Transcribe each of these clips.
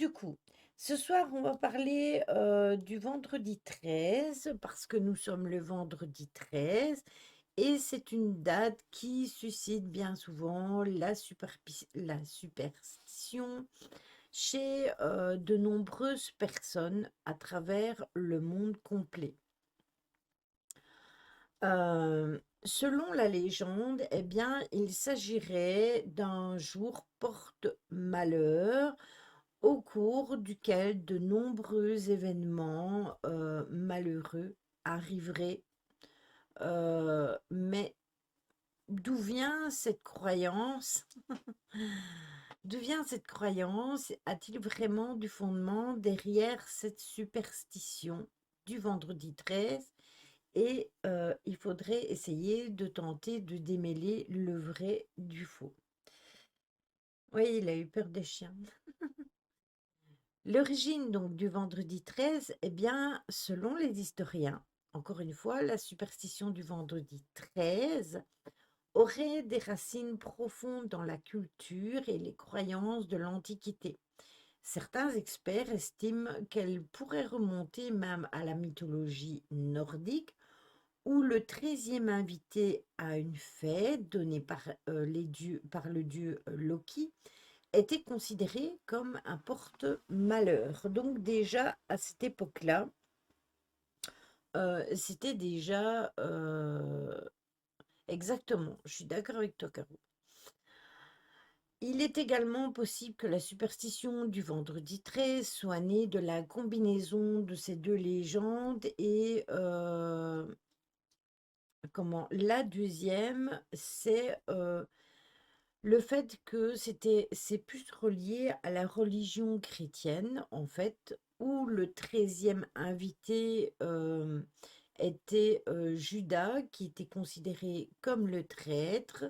du coup, ce soir, on va parler du vendredi 13 parce que nous sommes le vendredi 13 et c'est une date qui suscite bien souvent la superstition chez de nombreuses personnes à travers le monde complet. Selon la légende, eh bien, il s'agirait d'un jour porte-malheur au cours duquel de nombreux événements malheureux arriveraient. Mais d'où vient cette croyance? D'où vient cette croyance? A-t-il vraiment du fondement derrière cette superstition du vendredi 13? Et il faudrait essayer de tenter de démêler le vrai du faux. Oui, il a eu peur des chiens. L'origine donc du vendredi 13, eh bien, selon les historiens, encore une fois, la superstition du vendredi 13 aurait des racines profondes dans la culture et les croyances de l'Antiquité. Certains experts estiment qu'elle pourrait remonter même à la mythologie nordique, où le 13e invité à une fête donnée par le dieu Loki était considéré comme un porte-malheur. Donc déjà, à cette époque-là, c'était déjà exactement, je suis d'accord avec toi, Caro. Il est également possible que la superstition du vendredi 13 soit née de la combinaison de ces deux légendes et comment la deuxième, c'est le fait que c'est plus relié à la religion chrétienne, en fait, où le 13e invité était Judas, qui était considéré comme le traître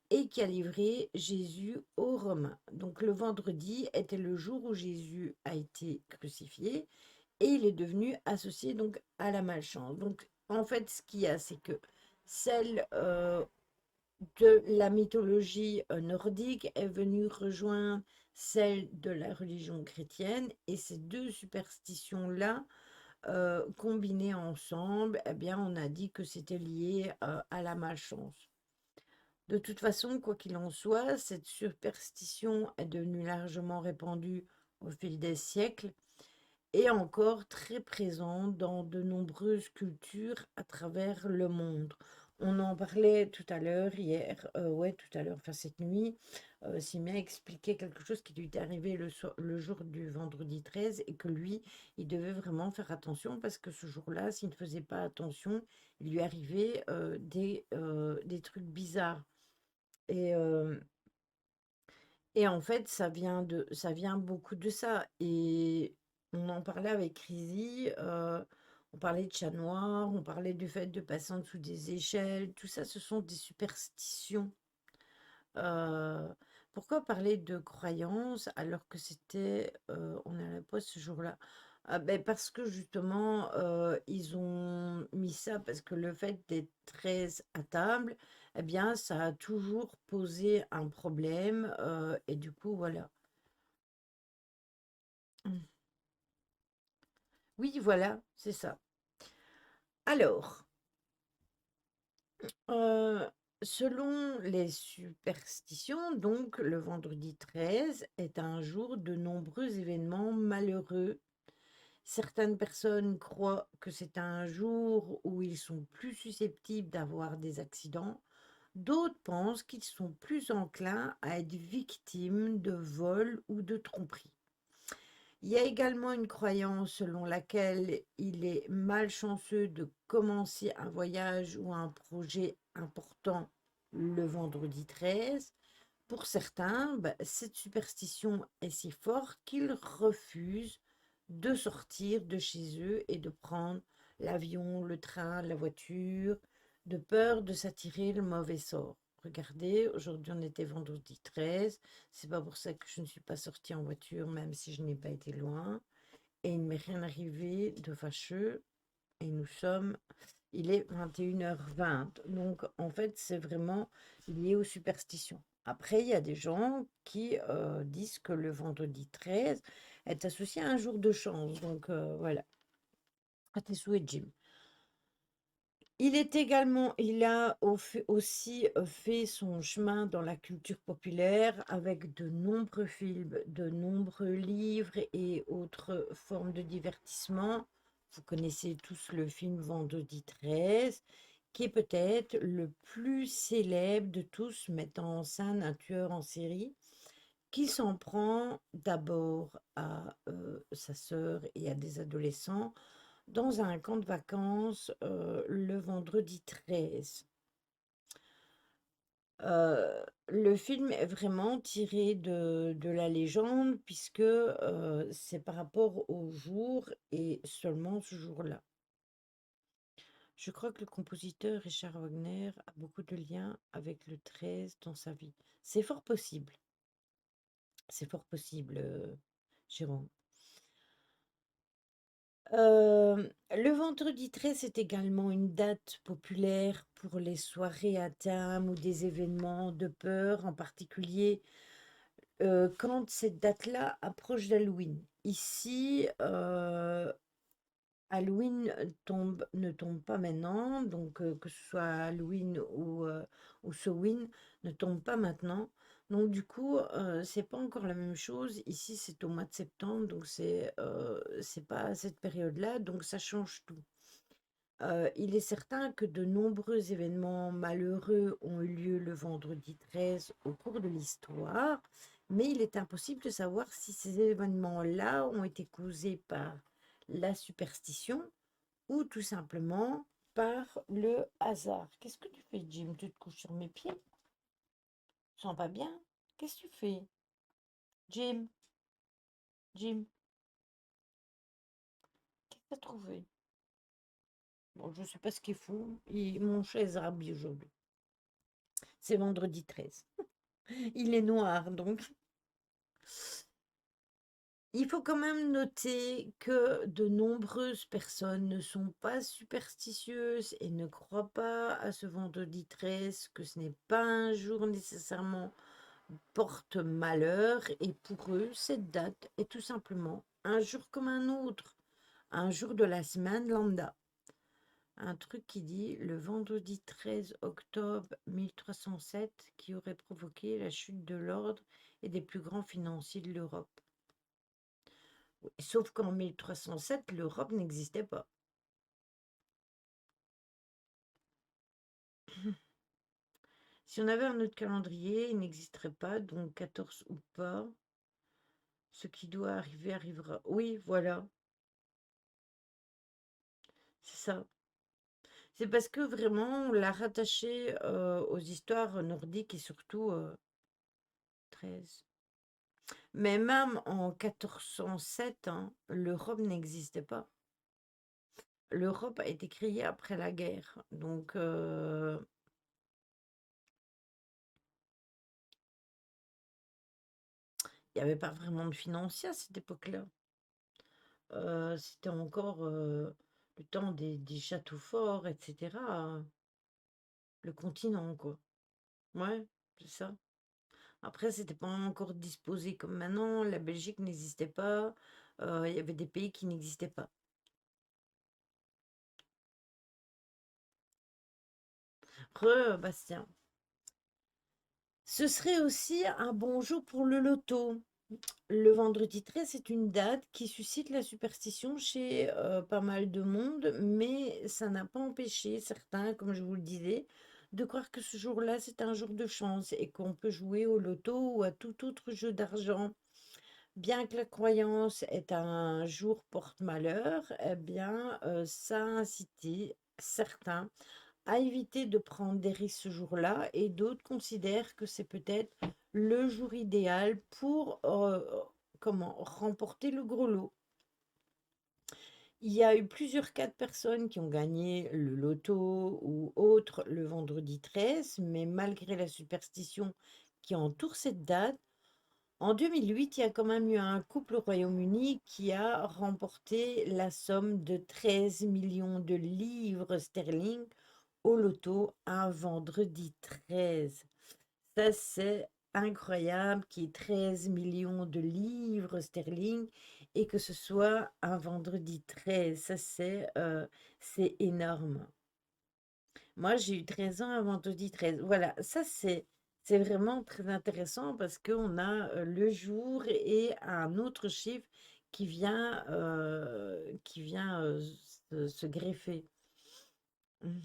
et qui a livré Jésus aux Romains. Donc le vendredi était le jour où Jésus a été crucifié et il est devenu associé donc à la malchance. Donc en fait, ce qu'il y a, c'est que celle de la mythologie nordique est venue rejoindre celle de la religion chrétienne et ces deux superstitions-là, combinées ensemble, eh bien, on a dit que c'était lié à la malchance. De toute façon, quoi qu'il en soit, cette superstition est devenue largement répandue au fil des siècles et encore très présente dans de nombreuses cultures à travers le monde. On en parlait tout à l'heure, hier, ouais, tout à l'heure, enfin cette nuit, Simien expliquait quelque chose qui lui était arrivé le jour du vendredi 13 et que lui, il devait vraiment faire attention parce que ce jour-là, s'il ne faisait pas attention, il lui arrivait des trucs bizarres. Et, et en fait, ça vient beaucoup de ça. Et on en parlait avec Rizzy, on parlait de chat noir, on parlait du fait de passer en dessous des échelles. Tout ça, ce sont des superstitions. Euh, Pourquoi parler de croyances alors que c'était, on n'allait pas ce jour-là? Ah ben parce que justement, ils ont mis ça, parce que le fait d'être 13 à table, eh bien, ça a toujours posé un problème, et du coup, voilà. Mm. Oui, voilà, c'est ça. Alors, euh, selon les superstitions, donc, le vendredi 13 est un jour de nombreux événements malheureux. Certaines personnes croient que c'est un jour où ils sont plus susceptibles d'avoir des accidents. D'autres pensent qu'ils sont plus enclins à être victimes de vols ou de tromperies. Il y a également une croyance selon laquelle il est malchanceux de commencer un voyage ou un projet important le vendredi 13. Pour certains, cette superstition est si forte qu'ils refusent de sortir de chez eux et de prendre l'avion, le train, la voiture, de peur de s'attirer le mauvais sort. Regardez, aujourd'hui on était vendredi 13, c'est pas pour ça que je ne suis pas sortie en voiture, même si je n'ai pas été loin, et il ne m'est rien arrivé de fâcheux, et il est 21h20. Donc, en fait, c'est vraiment lié aux superstitions. Après, il y a des gens qui disent que le vendredi 13, est associée à un jour de chance. Donc voilà, à tes souhaits, Jim. Il a aussi fait son chemin dans la culture populaire avec de nombreux films, de nombreux livres et autres formes de divertissement. Vous connaissez tous le film Vendredi 13, qui est peut-être le plus célèbre de tous, mettant en scène un tueur en série qui s'en prend d'abord à sa sœur et à des adolescents dans un camp de vacances le vendredi 13. Le film est vraiment tiré de la légende puisque c'est par rapport au jour et seulement ce jour-là. Je crois que le compositeur Richard Wagner a beaucoup de liens avec le 13 dans sa vie. C'est fort possible. C'est fort possible, Jérôme. Le vendredi 13 est également une date populaire pour les soirées à thème ou des événements de peur, en particulier quand cette date-là approche d'Halloween. Ici, Halloween ne tombe pas maintenant, donc que ce soit Halloween ou Samhain, ne tombe pas maintenant. Donc du coup, c'est pas encore la même chose. Ici, c'est au mois de septembre, donc c'est pas à cette période-là, donc ça change tout. Il est certain que de nombreux événements malheureux ont eu lieu le vendredi 13 au cours de l'histoire, mais il est impossible de savoir si ces événements-là ont été causés par la superstition ou tout simplement par le hasard. Qu'est-ce que tu fais, Jim? Tu te couches sur mes pieds? Tu sens pas bien? Qu'est-ce que tu fais? Jim, Jim, qu'est-ce que tu as trouvé? Bon, je sais pas ce qu'il faut. Mon chat est rhabillé aujourd'hui. C'est vendredi 13. Il est noir, donc. Il faut quand même noter que de nombreuses personnes ne sont pas superstitieuses et ne croient pas à ce vendredi 13, que ce n'est pas un jour nécessairement porte malheur, et pour eux, cette date est tout simplement un jour comme un autre, un jour de la semaine lambda. Un truc qui dit le vendredi 13 octobre 1307 qui aurait provoqué la chute de l'ordre et des plus grands financiers de l'Europe. Sauf qu'en 1307, l'Europe n'existait pas. Si on avait un autre calendrier, il n'existerait pas, donc 14 ou pas. Ce qui doit arriver arrivera. Oui, voilà, c'est ça. C'est parce que vraiment, on l'a rattaché aux histoires nordiques et surtout 13. Mais même en 1407, hein, l'Europe n'existait pas. L'Europe a été créée après la guerre. Donc, il n'y avait pas vraiment de financiers à cette époque-là. C'était encore le temps des châteaux forts, etc. Le continent, quoi. Ouais, c'est ça. Après, c'était pas encore disposé comme maintenant. La Belgique n'existait pas. Il y avait des pays qui n'existaient pas. Bastien. Ce serait aussi un bon jour pour le loto. Le vendredi 13, c'est une date qui suscite la superstition chez pas mal de monde, mais ça n'a pas empêché certains, comme je vous le disais, de croire que ce jour-là, c'est un jour de chance et qu'on peut jouer au loto ou à tout autre jeu d'argent. Bien que la croyance est un jour porte-malheur, eh bien, ça a incité certains à éviter de prendre des risques ce jour-là et d'autres considèrent que c'est peut-être le jour idéal pour remporter le gros lot. Il y a eu plusieurs cas de personnes qui ont gagné le loto ou autre le vendredi 13, mais malgré la superstition qui entoure cette date, en 2008, il y a quand même eu un couple au Royaume-Uni qui a remporté la somme de 13 millions de livres sterling au loto un vendredi 13. Ça, c'est incroyable, qui est 13 millions de livres sterling, et que ce soit un vendredi 13. Ça, c'est énorme. Moi, j'ai eu 13 ans un vendredi 13. Voilà, ça, c'est vraiment très intéressant parce qu'on a le jour et un autre chiffre qui vient se greffer. Mm.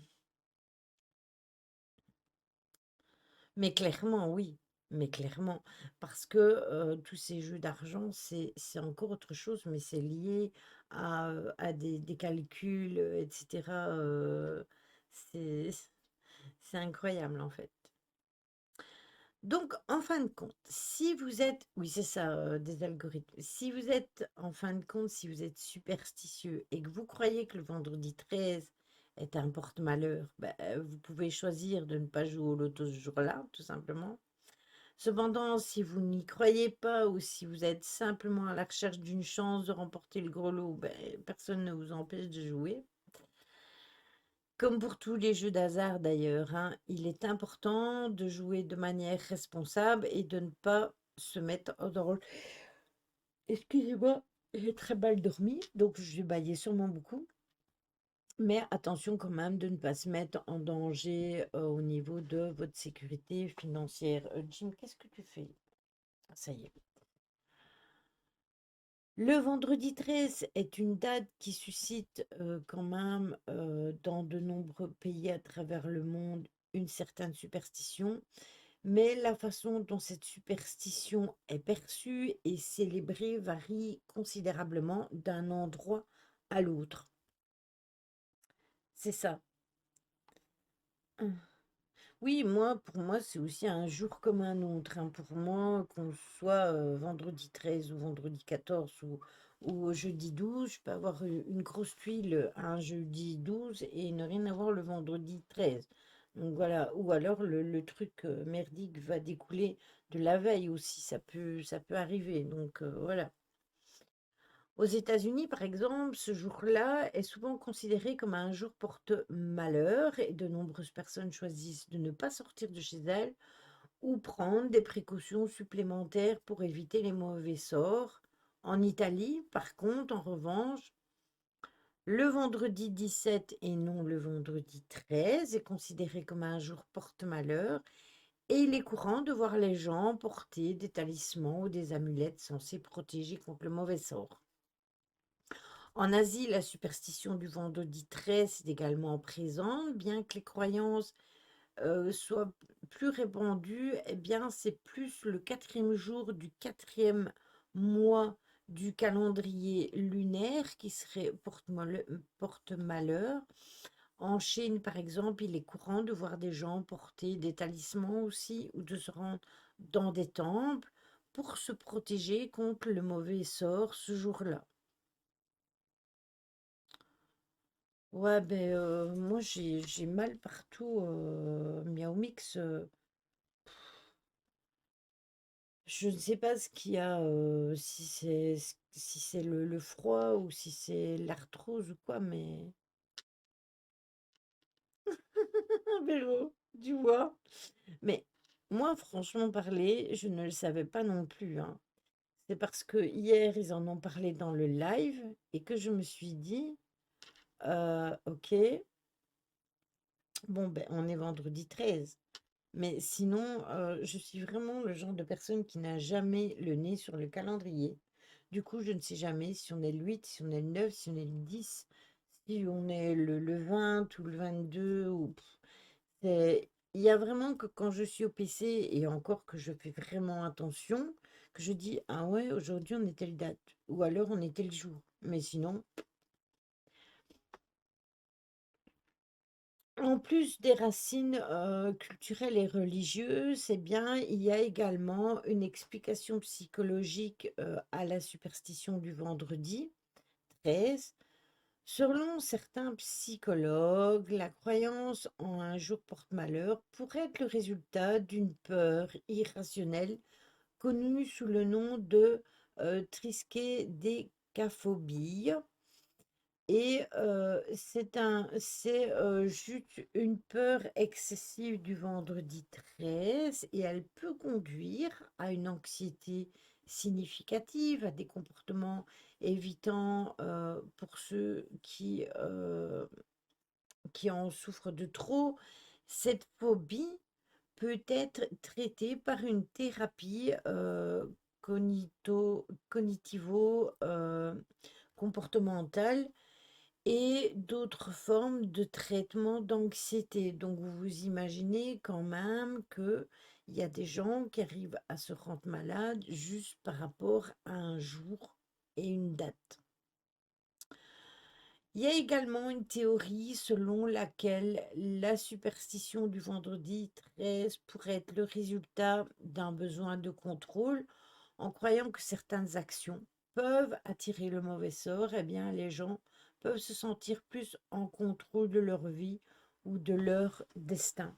Mais clairement, oui. Mais clairement, parce que tous ces jeux d'argent, c'est encore autre chose, mais c'est lié à des calculs, etc. C'est, c'est incroyable, en fait. Donc, en fin de compte, si vous êtes, oui, c'est ça, des algorithmes. Si vous êtes, en fin de compte, si vous êtes superstitieux et que vous croyez que le vendredi 13 est un porte-malheur, ben, vous pouvez choisir de ne pas jouer au loto ce jour-là, tout simplement. Cependant, si vous n'y croyez pas ou si vous êtes simplement à la recherche d'une chance de remporter le gros lot, ben, personne ne vous empêche de jouer. Comme pour tous les jeux d'hasard d'ailleurs, hein, il est important de jouer de manière responsable et de ne pas se mettre dans le... Excusez-moi, j'ai très mal dormi, donc je vais bailler sûrement beaucoup. Mais attention quand même de ne pas se mettre en danger au niveau de votre sécurité financière. Jim, qu'est-ce que tu fais? Ah, ça y est. Le vendredi 13 est une date qui suscite quand même dans de nombreux pays à travers le monde une certaine superstition, mais la façon dont cette superstition est perçue et célébrée varie considérablement d'un endroit à l'autre. C'est ça. Oui, pour moi, c'est aussi un jour comme un autre, hein. Pour moi, qu'on soit vendredi 13 ou vendredi 14 ou jeudi 12, je peux avoir une grosse tuile un jeudi 12 et ne rien avoir le vendredi 13. Donc voilà, ou alors le truc merdique va découler de la veille aussi, ça peut arriver. Donc voilà. Aux États-Unis, par exemple, ce jour-là est souvent considéré comme un jour porte-malheur et de nombreuses personnes choisissent de ne pas sortir de chez elles ou prendre des précautions supplémentaires pour éviter les mauvais sorts. En Italie, par contre, en revanche, le vendredi 17 et non le vendredi 13 est considéré comme un jour porte-malheur et il est courant de voir les gens porter des talismans ou des amulettes censés protéger contre le mauvais sort. En Asie, la superstition du vendredi 13 est également présente, bien que les croyances soient plus répandues, eh bien, c'est plus le quatrième jour du quatrième mois du calendrier lunaire qui serait porte-malheur. En Chine, par exemple, il est courant de voir des gens porter des talismans aussi ou de se rendre dans des temples pour se protéger contre le mauvais sort ce jour-là. Ouais, ben moi j'ai mal partout, Miao Mix. Je ne sais pas ce qu'il y a, si c'est le froid ou si c'est l'arthrose ou quoi, mais Véro, tu vois. Mais moi, franchement parler, je ne le savais pas non plus, hein. C'est parce que hier ils en ont parlé dans le live et que je me suis dit, ok, bon ben on est vendredi 13. Mais sinon, je suis vraiment le genre de personne qui n'a jamais le nez sur le calendrier. Du coup, je ne sais jamais si on est le 8, si on est le 9, si on est le 10, si on est le 20 ou le 22. Il y a vraiment que quand je suis au PC, et encore que je fais vraiment attention, que je dis, ah ouais, aujourd'hui on est telle date, ou alors on est tel jour. Mais sinon, en plus des racines culturelles et religieuses, eh bien, il y a également une explication psychologique à la superstition du vendredi 13. Selon certains psychologues, la croyance en un jour porte-malheur pourrait être le résultat d'une peur irrationnelle connue sous le nom de triskaidécaphobie. Et juste une peur excessive du vendredi 13 et elle peut conduire à une anxiété significative, à des comportements évitants, pour ceux qui en souffrent de trop. Cette phobie peut être traitée par une thérapie, cognitivo, comportementale et d'autres formes de traitement d'anxiété. Donc vous vous imaginez quand même qu'il y a des gens qui arrivent à se rendre malades juste par rapport à un jour et une date. Il y a également une théorie selon laquelle la superstition du vendredi 13 pourrait être le résultat d'un besoin de contrôle. En croyant que certaines actions peuvent attirer le mauvais sort, eh bien les gens peuvent se sentir plus en contrôle de leur vie ou de leur destin.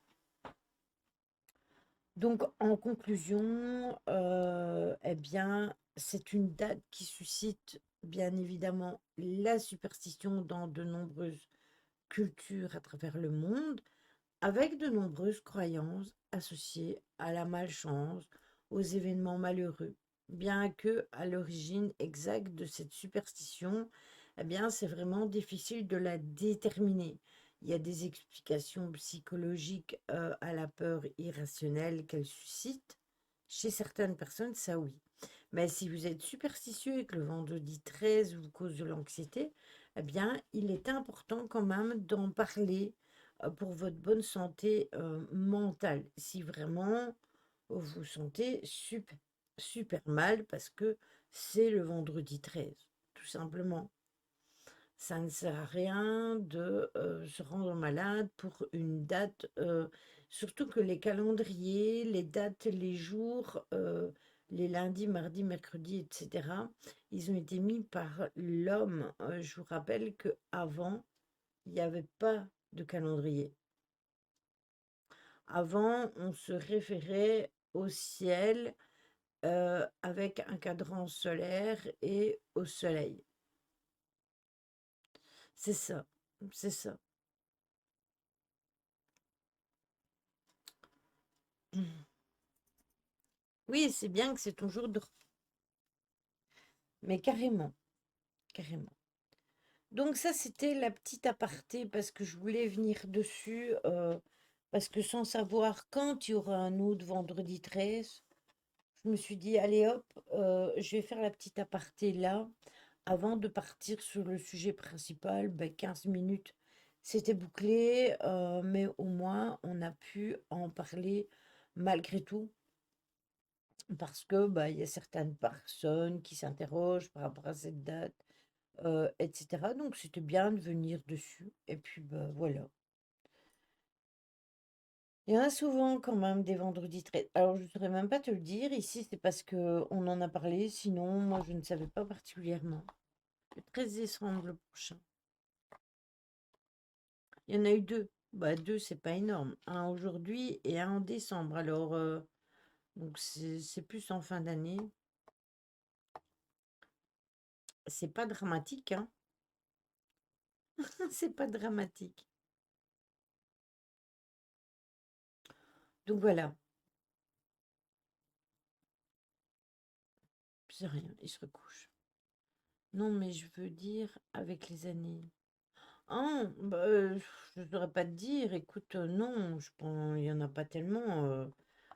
Donc en conclusion, eh bien c'est une date qui suscite bien évidemment la superstition dans de nombreuses culture à travers le monde, avec de nombreuses croyances associées à la malchance, aux événements malheureux. Bien que à l'origine exacte de cette superstition, eh bien, c'est vraiment difficile de la déterminer. Il y a des explications psychologiques à la peur irrationnelle qu'elle suscite. Chez certaines personnes, ça oui. Mais si vous êtes superstitieux et que le vendredi 13 vous cause de l'anxiété, eh bien, il est important quand même d'en parler pour votre bonne santé mentale. Si vraiment vous vous sentez super, super mal parce que c'est le vendredi 13, tout simplement. Ça ne sert à rien de se rendre malade pour une date, surtout que les calendriers, les dates, les jours, les lundis, mardis, mercredis, etc., ils ont été mis par l'homme. Je vous rappelle qu'avant, il n'y avait pas de calendrier. Avant, on se référait au ciel avec un cadran solaire et au soleil. C'est ça, c'est ça. Oui, c'est bien que c'est ton jour de... Mais carrément, carrément. Donc ça, c'était la petite aparté parce que je voulais venir dessus, parce que sans savoir quand il y aura un autre vendredi 13, je me suis dit, allez hop, je vais faire la petite aparté là, avant de partir sur le sujet principal. 15 minutes, c'était bouclé, mais au moins on a pu en parler malgré tout. Parce que il y a certaines personnes qui s'interrogent par rapport à cette date, etc. Donc c'était bien de venir dessus. Et puis voilà. Il y en a souvent quand même des vendredis très. Alors je ne saurais même pas te le dire. Ici, c'est parce que on en a parlé. Sinon, moi, je ne savais pas particulièrement. Le 13 décembre le prochain. Il y en a eu deux. Deux, c'est pas énorme. Un aujourd'hui et un en décembre. Alors, donc c'est plus en fin d'année. C'est pas dramatique, hein. C'est pas dramatique. Donc voilà. C'est rien, il se recouche. Non, mais je veux dire avec les années. Ah, je ne saurais pas te dire. Écoute, non, je pense il y en a pas tellement.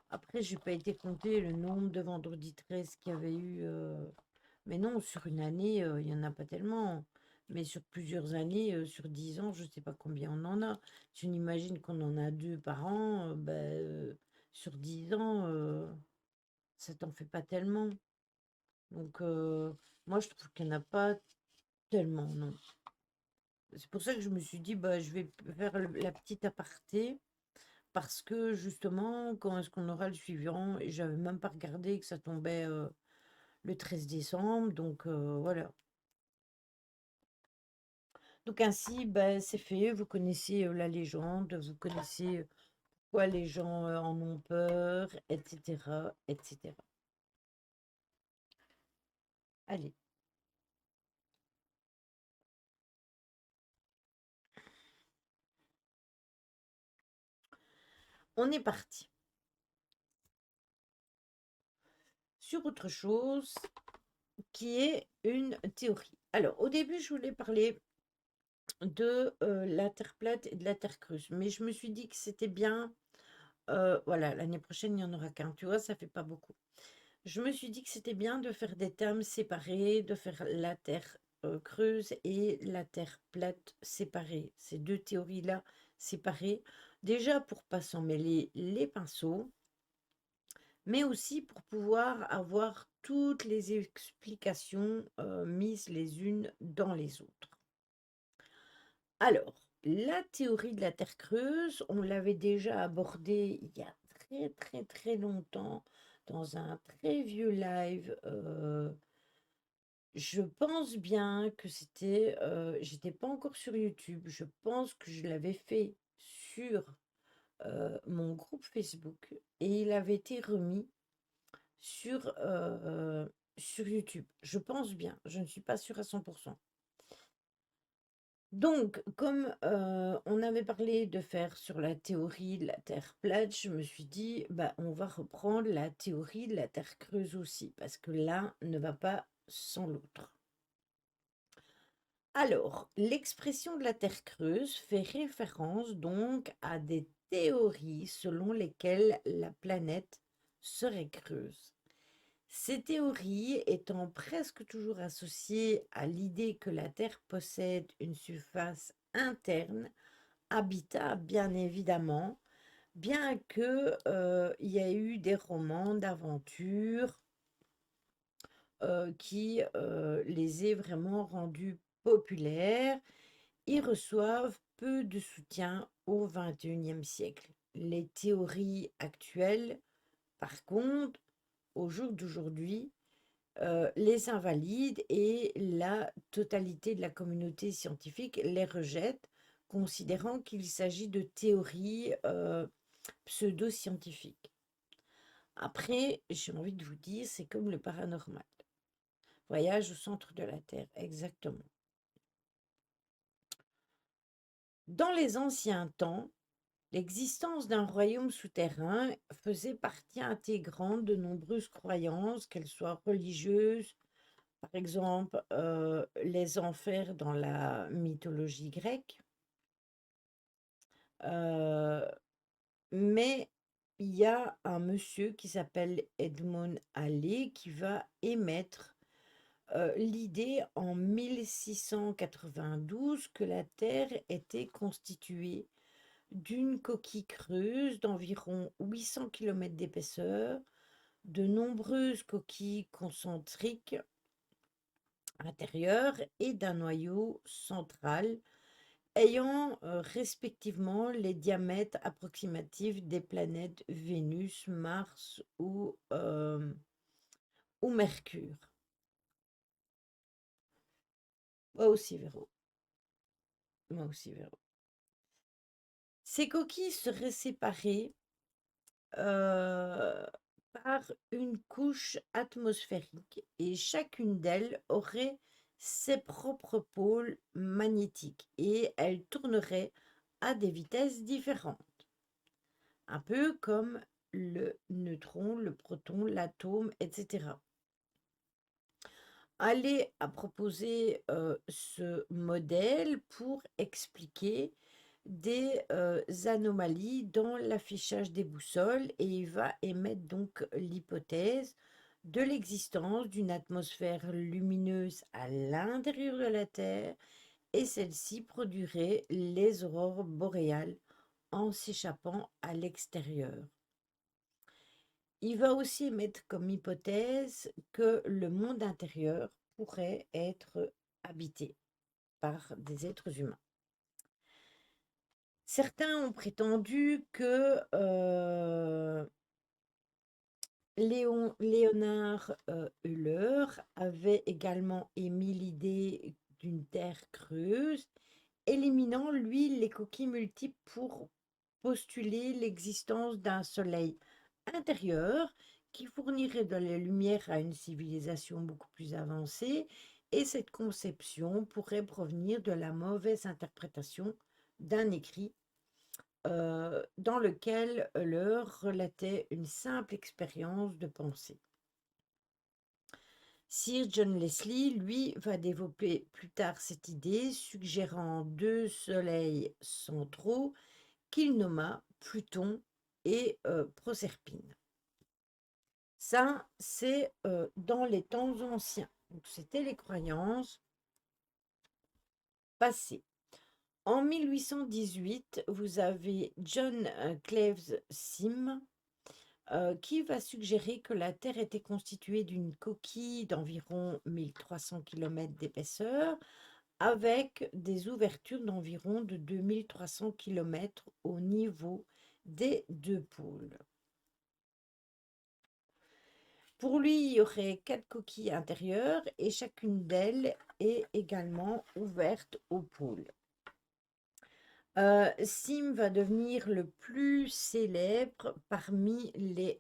Après, j'ai pas été compter le nombre de vendredis 13 qu'il y avait eu. Mais non, sur une année, il y en a pas tellement. Mais sur plusieurs années, sur 10 ans, je sais pas combien on en a. Si on imagine qu'on en a deux par an, sur 10 ans, ça t'en fait pas tellement. Donc, moi, je trouve qu'il n'y en a pas tellement, non. C'est pour ça que je me suis dit, je vais faire la petite aparté, parce que justement, quand est-ce qu'on aura le suivant? Et j'avais même pas regardé que ça tombait le 13 décembre, donc voilà. Donc ainsi, c'est fait, vous connaissez la légende, vous connaissez pourquoi les gens en ont peur, etc., etc. Allez. on est parti sur autre chose qui est une théorie. Alors, au début, je voulais parler de la Terre plate et de la Terre creuse, mais je me suis dit que c'était bien. Voilà, l'année prochaine, il n'y en aura qu'un, tu vois, ça fait pas beaucoup. Je me suis dit que c'était bien de faire des thèmes séparés, de faire la Terre creuse et la Terre plate séparée. Ces deux théories-là séparées, déjà pour pas s'en mêler les pinceaux, mais aussi pour pouvoir avoir toutes les explications mises les unes dans les autres. Alors, la théorie de la Terre creuse, on l'avait déjà abordée il y a très très très longtemps dans un très vieux live. Je pense bien que c'était, j'étais pas encore sur YouTube. Je pense que je l'avais fait sur mon groupe Facebook et il avait été remis sur, sur YouTube. Je pense bien, je ne suis pas sûre à 100%. Donc, comme on avait parlé de faire sur la théorie de la Terre plate, je me suis dit, bah, on va reprendre la théorie de la Terre creuse aussi, parce que l'un ne va pas sans l'autre. Alors, l'expression de la Terre creuse fait référence donc à des théories selon lesquelles la planète serait creuse. Ces théories étant presque toujours associées à l'idée que la Terre possède une surface interne, habitable bien évidemment, bien que il y a eu des romans d'aventure qui les aient vraiment rendus populaires, ils reçoivent peu de soutien au XXIe siècle. Les théories actuelles, par contre, au jour d'aujourd'hui, les invalident et la totalité de la communauté scientifique les rejette, considérant qu'il s'agit de théories pseudo-scientifiques. Après, j'ai envie de vous dire, c'est comme le paranormal. Voyage au centre de la Terre, exactement. Dans les anciens temps, l'existence d'un royaume souterrain faisait partie intégrante de nombreuses croyances, qu'elles soient religieuses, par exemple les enfers dans la mythologie grecque, euh, mais il y a un monsieur qui s'appelle Edmond Halley qui va émettre l'idée en 1692 que la Terre était constituée d'une coquille creuse d'environ 800 km d'épaisseur, de nombreuses coquilles concentriques intérieures et d'un noyau central ayant respectivement les diamètres approximatifs des planètes Vénus, Mars ou Mercure. Moi aussi, Véro. Moi aussi, Véro. Ces coquilles seraient séparées par une couche atmosphérique et chacune d'elles aurait ses propres pôles magnétiques et elles tourneraient à des vitesses différentes, un peu comme le neutron, le proton, l'atome, etc. Halley a proposé ce modèle pour expliquer des anomalies dans l'affichage des boussoles et il va émettre donc l'hypothèse de l'existence d'une atmosphère lumineuse à l'intérieur de la Terre et celle-ci produirait les aurores boréales en s'échappant à l'extérieur. Il va aussi émettre comme hypothèse que le monde intérieur pourrait être habité par des êtres humains. Certains ont prétendu que Léonard Euler avait également émis l'idée d'une Terre creuse, éliminant, lui, les coquilles multiples pour postuler l'existence d'un Soleil intérieur qui fournirait de la lumière à une civilisation beaucoup plus avancée, et cette conception pourrait provenir de la mauvaise interprétation d'un écrit dans lequel leur relatait une simple expérience de pensée. Sir John Leslie, lui, va développer plus tard cette idée, suggérant deux soleils centraux qu'il nomma Pluton et Proserpine. Ça, c'est dans les temps anciens. Donc, c'était les croyances passées. En 1818, vous avez John Cleves Sim qui va suggérer que la Terre était constituée d'une coquille d'environ 1300 km d'épaisseur avec des ouvertures d'environ de 2300 km au niveau des deux pôles. Pour lui, il y aurait 4 coquilles intérieures et chacune d'elles est également ouverte au pôle. Sim va devenir le plus célèbre parmi les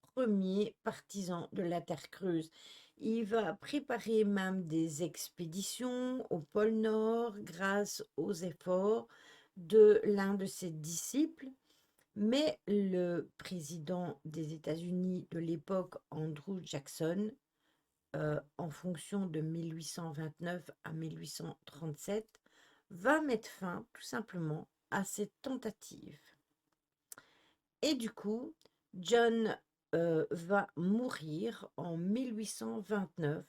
premiers partisans de la Terre creuse. Il va préparer même des expéditions au pôle Nord grâce aux efforts de l'un de ses disciples, mais le président des États-Unis de l'époque, Andrew Jackson, en fonction de 1829 à 1837, va mettre fin tout simplement à cette tentative. Et du coup, John va mourir en 1829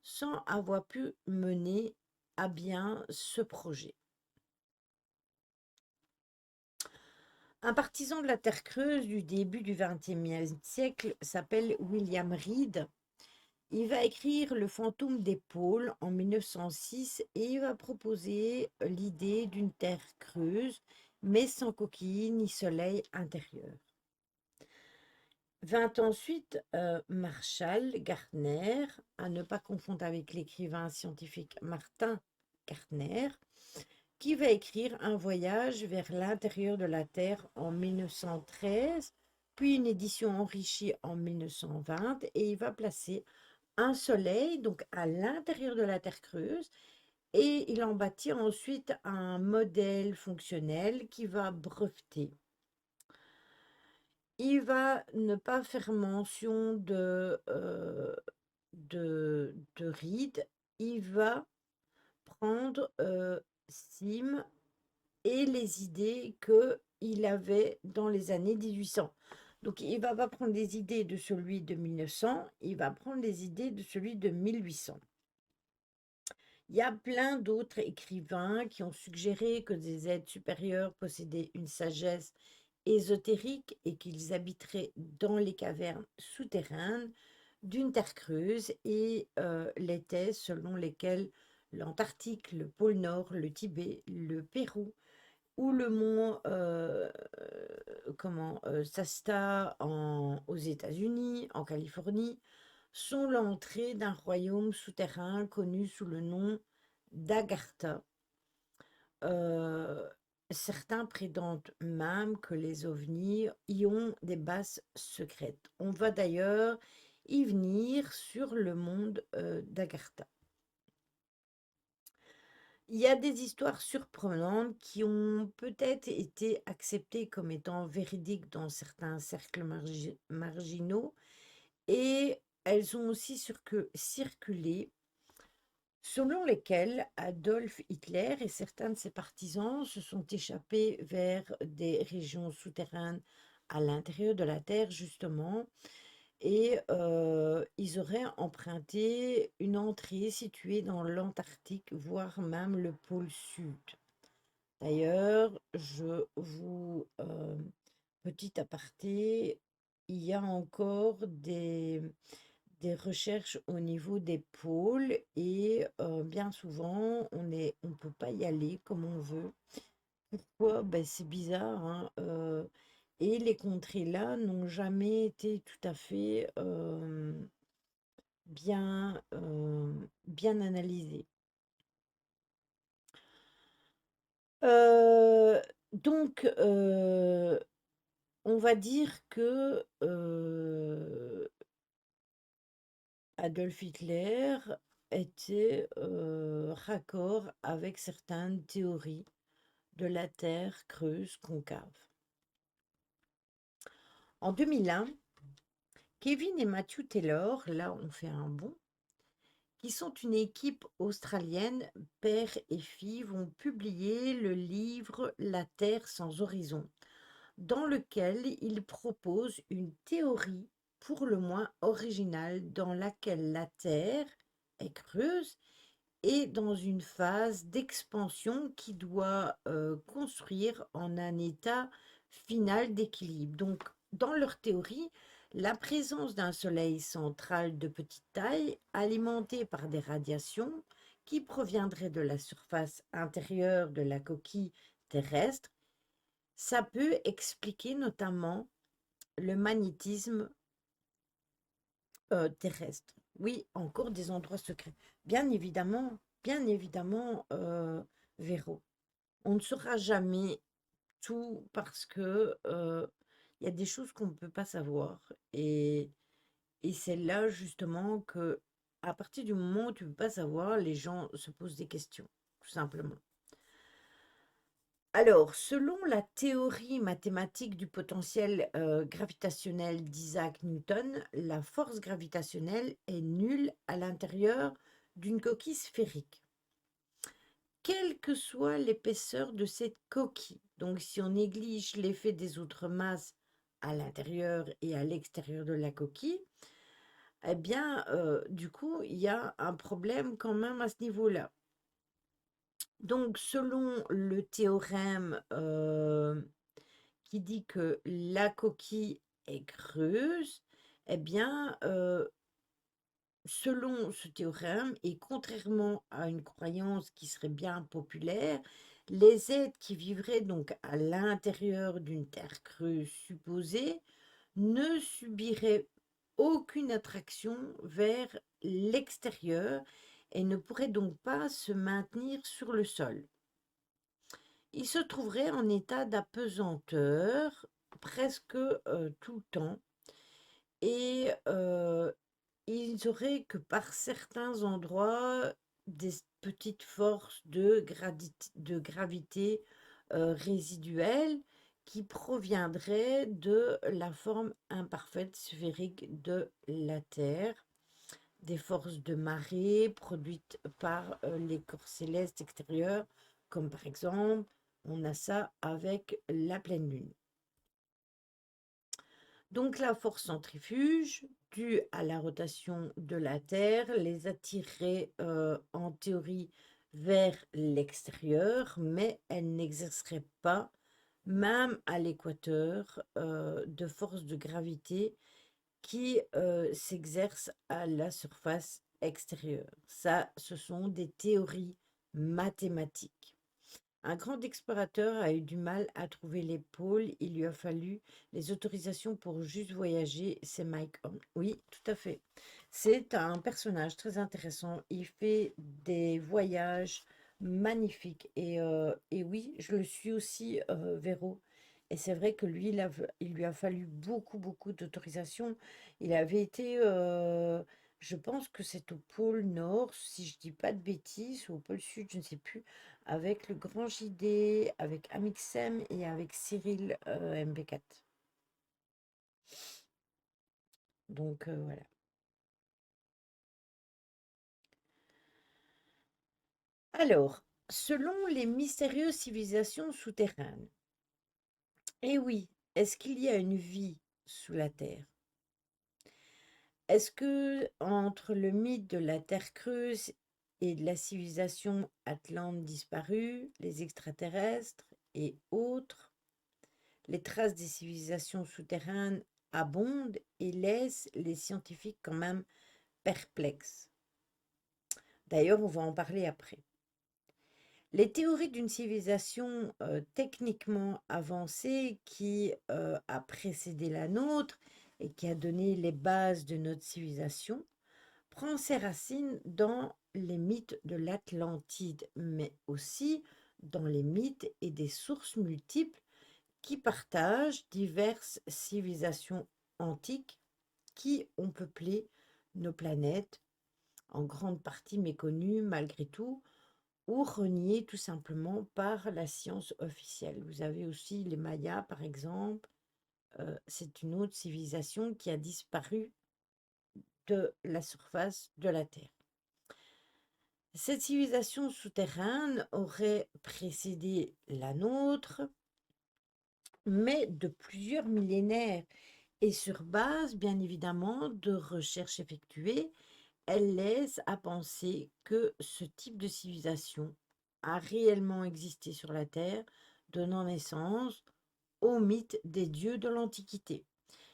sans avoir pu mener à bien ce projet. Un partisan de la Terre creuse du début du XXe siècle s'appelle William Reed. Il va écrire Le fantôme des pôles en 1906 et il va proposer l'idée d'une Terre creuse, mais sans coquille ni soleil intérieur. Vint ensuite Marshall Gardner, à ne pas confondre avec l'écrivain scientifique Martin Gardner, qui va écrire Un voyage vers l'intérieur de la Terre en 1913, puis une édition enrichie en 1920, et il va placer un soleil donc à l'intérieur de la Terre creuse, et il en bâtit ensuite un modèle fonctionnel qui va breveter. Il va ne pas faire mention de Reed. Il va prendre Sim et les idées qu'il avait dans les années 1800. Donc, il ne va pas prendre les idées de celui de 1900, il va prendre les idées de celui de 1800. Il y a plein d'autres écrivains qui ont suggéré que des êtres supérieurs possédaient une sagesse ésotérique et qu'ils habiteraient dans les cavernes souterraines d'une terre creuse et l'étaient selon lesquelles l'Antarctique, le pôle Nord, le Tibet, le Pérou ou le mont Shasta aux États-Unis, en Californie, sont l'entrée d'un royaume souterrain connu sous le nom d'Agartha. Euh, Certains prétendent même que les ovnis y ont des bases secrètes. On va d'ailleurs y venir sur le monde d'Agartha. Il y a des histoires surprenantes qui ont peut-être été acceptées comme étant véridiques dans certains cercles marginaux et elles ont aussi circulé, selon lesquelles Adolf Hitler et certains de ses partisans se sont échappés vers des régions souterraines à l'intérieur de la Terre, justement, et ils auraient emprunté une entrée située dans l'Antarctique, voire même le pôle Sud. D'ailleurs, petit aparté, il y a encore des recherches au niveau des pôles et bien souvent, on ne peut pas y aller comme on veut. Pourquoi? Ben, c'est bizarre, hein, et les contrées-là n'ont jamais été tout à fait bien analysées. Donc, on va dire que Adolf Hitler était raccord avec certaines théories de la Terre creuse concave. En 2001, Kevin et Matthew Taylor, là on fait un bond, qui sont une équipe australienne, père et fille, vont publier le livre La Terre sans horizon, dans lequel ils proposent une théorie pour le moins originale dans laquelle la Terre est creuse et dans une phase d'expansion qui doit construire en un état final d'équilibre. Donc, dans leur théorie, la présence d'un soleil central de petite taille, alimenté par des radiations qui proviendraient de la surface intérieure de la coquille terrestre, ça peut expliquer notamment le magnétisme terrestre. Oui, encore des endroits secrets. Bien évidemment, Véro. On ne saura jamais tout parce que il y a des choses qu'on ne peut pas savoir. Et c'est là justement que, à partir du moment où tu ne peux pas savoir, les gens se posent des questions, tout simplement. Alors, selon la théorie mathématique du potentiel gravitationnel d'Isaac Newton, la force gravitationnelle est nulle à l'intérieur d'une coquille sphérique, quelle que soit l'épaisseur de cette coquille. Donc, si on néglige l'effet des autres masses à l'intérieur et à l'extérieur de la coquille, eh bien, du coup, il y a un problème quand même à ce niveau-là. Donc, selon le théorème qui dit que la coquille est creuse, eh bien, selon ce théorème, et contrairement à une croyance qui serait bien populaire, les êtres qui vivraient donc à l'intérieur d'une terre creuse supposée ne subiraient aucune attraction vers l'extérieur et ne pourraient donc pas se maintenir sur le sol. Ils se trouveraient en état d'apesanteur presque tout le temps et ils auraient que par certains endroits des petites forces de gravité résiduelles qui proviendraient de la forme imparfaite sphérique de la Terre, des forces de marée produites par les corps célestes extérieurs, comme par exemple, on a ça avec la pleine lune. Donc la force centrifuge, due à la rotation de la Terre, les attirerait en théorie vers l'extérieur, mais elle n'exercerait pas, même à l'équateur, de force de gravité qui s'exerce à la surface extérieure. Ça, ce sont des théories mathématiques. Un grand explorateur a eu du mal à trouver les pôles. Il lui a fallu les autorisations pour juste voyager. C'est Mike Horn. Oui, tout à fait. C'est un personnage très intéressant. Il fait des voyages magnifiques. Et oui, je le suis aussi, Véro. Et c'est vrai que lui, il lui a fallu beaucoup, beaucoup d'autorisations. Il avait été, je pense que c'est au pôle Nord, si je dis pas de bêtises, ou au pôle Sud, je ne sais plus, avec le grand JD, avec Amixem et avec Cyril MB4. Donc voilà. Alors, selon les mystérieuses civilisations souterraines, eh oui, est-ce qu'il y a une vie sous la Terre? Est-ce que entre le mythe de la Terre creuse et de la civilisation atlante disparue, les extraterrestres et autres, les traces des civilisations souterraines abondent et laissent les scientifiques quand même perplexes. D'ailleurs, on va en parler après. Les théories d'une civilisation techniquement avancée qui a précédé la nôtre et qui a donné les bases de notre civilisation prend ses racines dans les mythes de l'Atlantide, mais aussi dans les mythes et des sources multiples qui partagent diverses civilisations antiques qui ont peuplé nos planètes, en grande partie méconnues malgré tout, ou reniée tout simplement par la science officielle. Vous avez aussi les Mayas, par exemple. C'est une autre civilisation qui a disparu de la surface de la Terre. Cette civilisation souterraine aurait précédé la nôtre, mais de plusieurs millénaires. Et sur base, bien évidemment, de recherches effectuées, elle laisse à penser que ce type de civilisation a réellement existé sur la Terre, donnant naissance au mythe des dieux de l'Antiquité.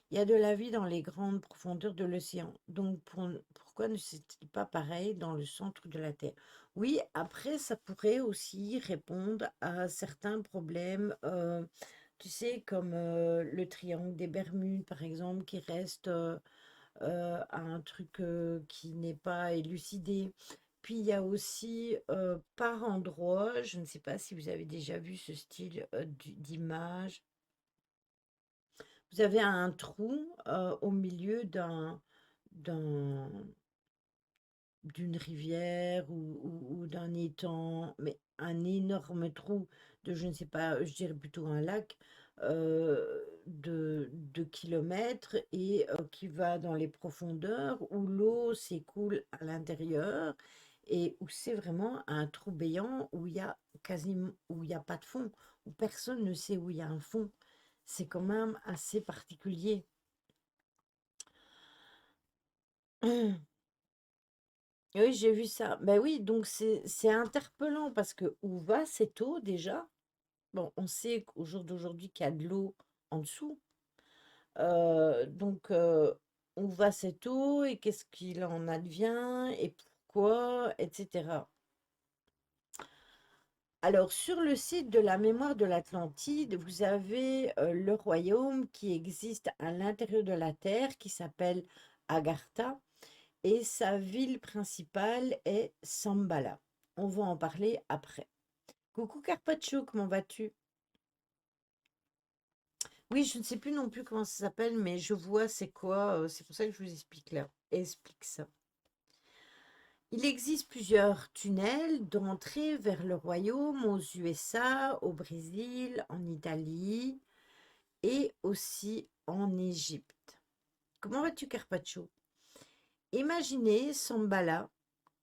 Il y a de la vie dans les grandes profondeurs de l'océan. Donc, pourquoi ne c'est-il pas pareil dans le centre de la Terre? Oui, après, ça pourrait aussi répondre à certains problèmes, tu sais, comme le triangle des Bermudes, par exemple, qui reste un truc qui n'est pas élucidé. Puis il y a aussi par endroit, je ne sais pas si vous avez déjà vu ce style d'image, vous avez un trou au milieu d'un, d'une rivière ou d'un étang, mais un énorme trou de, je ne sais pas, je dirais plutôt un lac de kilomètres et qui va dans les profondeurs où l'eau s'écoule à l'intérieur et où c'est vraiment un trou béant où il y a quasiment, où il n'y a pas de fond, où personne ne sait où il y a un fond. C'est quand même assez particulier. Oui, j'ai vu ça. Ben oui, donc c'est interpellant parce que où va cette eau déjà? Bon, on sait qu'au jour d'aujourd'hui qu'il y a de l'eau en dessous. Donc, où va cette eau et qu'est-ce qu'il en advient et pourquoi, etc. Alors, sur le site de la mémoire de l'Atlantide, vous avez le royaume qui existe à l'intérieur de la Terre qui s'appelle Agartha. Et sa ville principale est Sambala. On va en parler après. Coucou Carpaccio, comment vas-tu? Oui, je ne sais plus non plus comment ça s'appelle, mais je vois c'est quoi, c'est pour ça que je vous explique là. Explique ça. Il existe plusieurs tunnels d'entrée vers le royaume aux USA, au Brésil, en Italie et aussi en Égypte. Comment vas-tu Carpaccio? Imaginez Sambala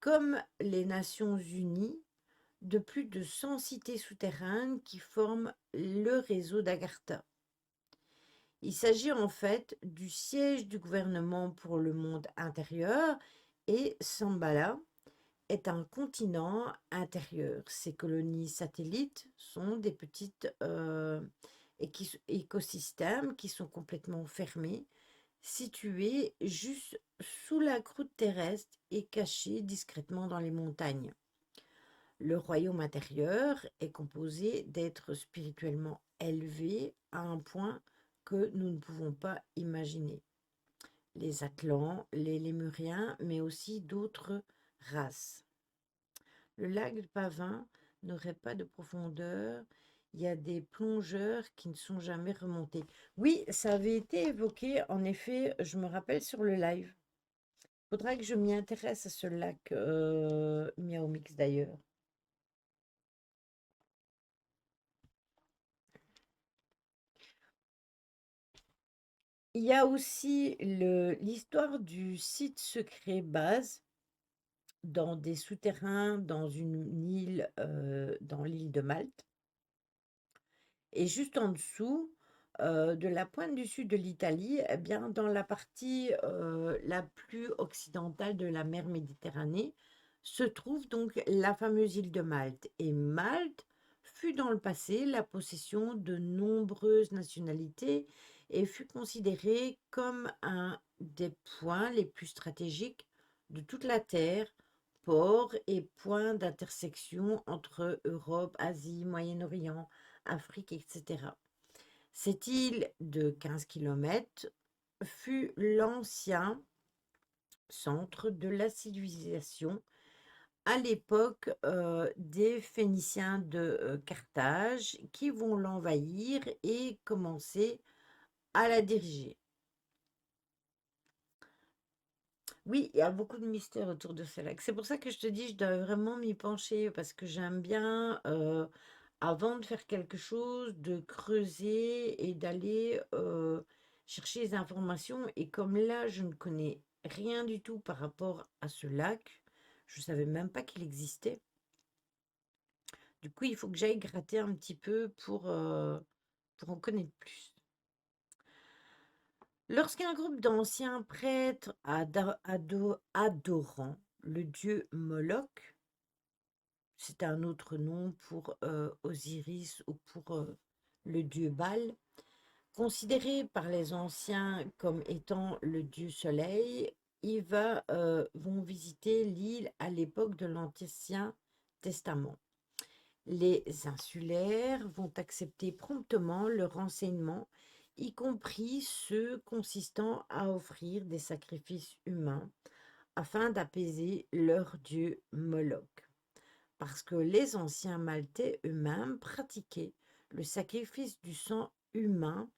comme les Nations Unies de plus de 100 cités souterraines qui forment le réseau d'Agartha. Il s'agit en fait du siège du gouvernement pour le monde intérieur et Sambala est un continent intérieur. Ces colonies satellites sont des petites écosystèmes qui sont complètement fermés, situés juste sous la croûte terrestre et cachés discrètement dans les montagnes. Le royaume intérieur est composé d'êtres spirituellement élevés à un point que nous ne pouvons pas imaginer. Les Atlants, les Lémuriens, mais aussi d'autres races. Le lac de Pavin n'aurait pas de profondeur. Il y a des plongeurs qui ne sont jamais remontés. Oui, ça avait été évoqué, en effet, je me rappelle sur le live. Faudra que je m'y intéresse à ce lac Miao Mix d'ailleurs. Il y a aussi l'histoire du site secret base dans des souterrains dans une île, dans l'île de Malte. Et juste en dessous, de la pointe du sud de l'Italie, eh bien, dans la partie la plus occidentale de la mer Méditerranée, se trouve donc la fameuse île de Malte. Et Malte fut dans le passé la possession de nombreuses nationalités et fut considérée comme un des points les plus stratégiques de toute la Terre, port et point d'intersection entre Europe, Asie, Moyen-Orient, Afrique, etc. Cette île de 15 kilomètres fut l'ancien centre de la civilisation à l'époque des Phéniciens de Carthage qui vont l'envahir et commencer à la diriger. Oui, il y a beaucoup de mystères autour de ce lac. C'est pour ça que je te dis, je dois vraiment m'y pencher parce que j'aime bien, avant de faire quelque chose, de creuser et d'aller chercher les informations. Et comme là, je ne connais rien du tout par rapport à ce lac, je savais même pas qu'il existait. Du coup, il faut que j'aille gratter un petit peu pour en connaître plus. Lorsqu'un groupe d'anciens prêtres adorant le dieu Moloch, c'est un autre nom pour Osiris ou pour le dieu Baal, considéré par les anciens comme étant le dieu soleil, vont visiter l'île à l'époque de l'Ancien Testament. Les insulaires vont accepter promptement le renseignement, y compris ceux consistant à offrir des sacrifices humains afin d'apaiser leur dieu Moloch. Parce que les anciens Maltais eux-mêmes pratiquaient le sacrifice du sang humain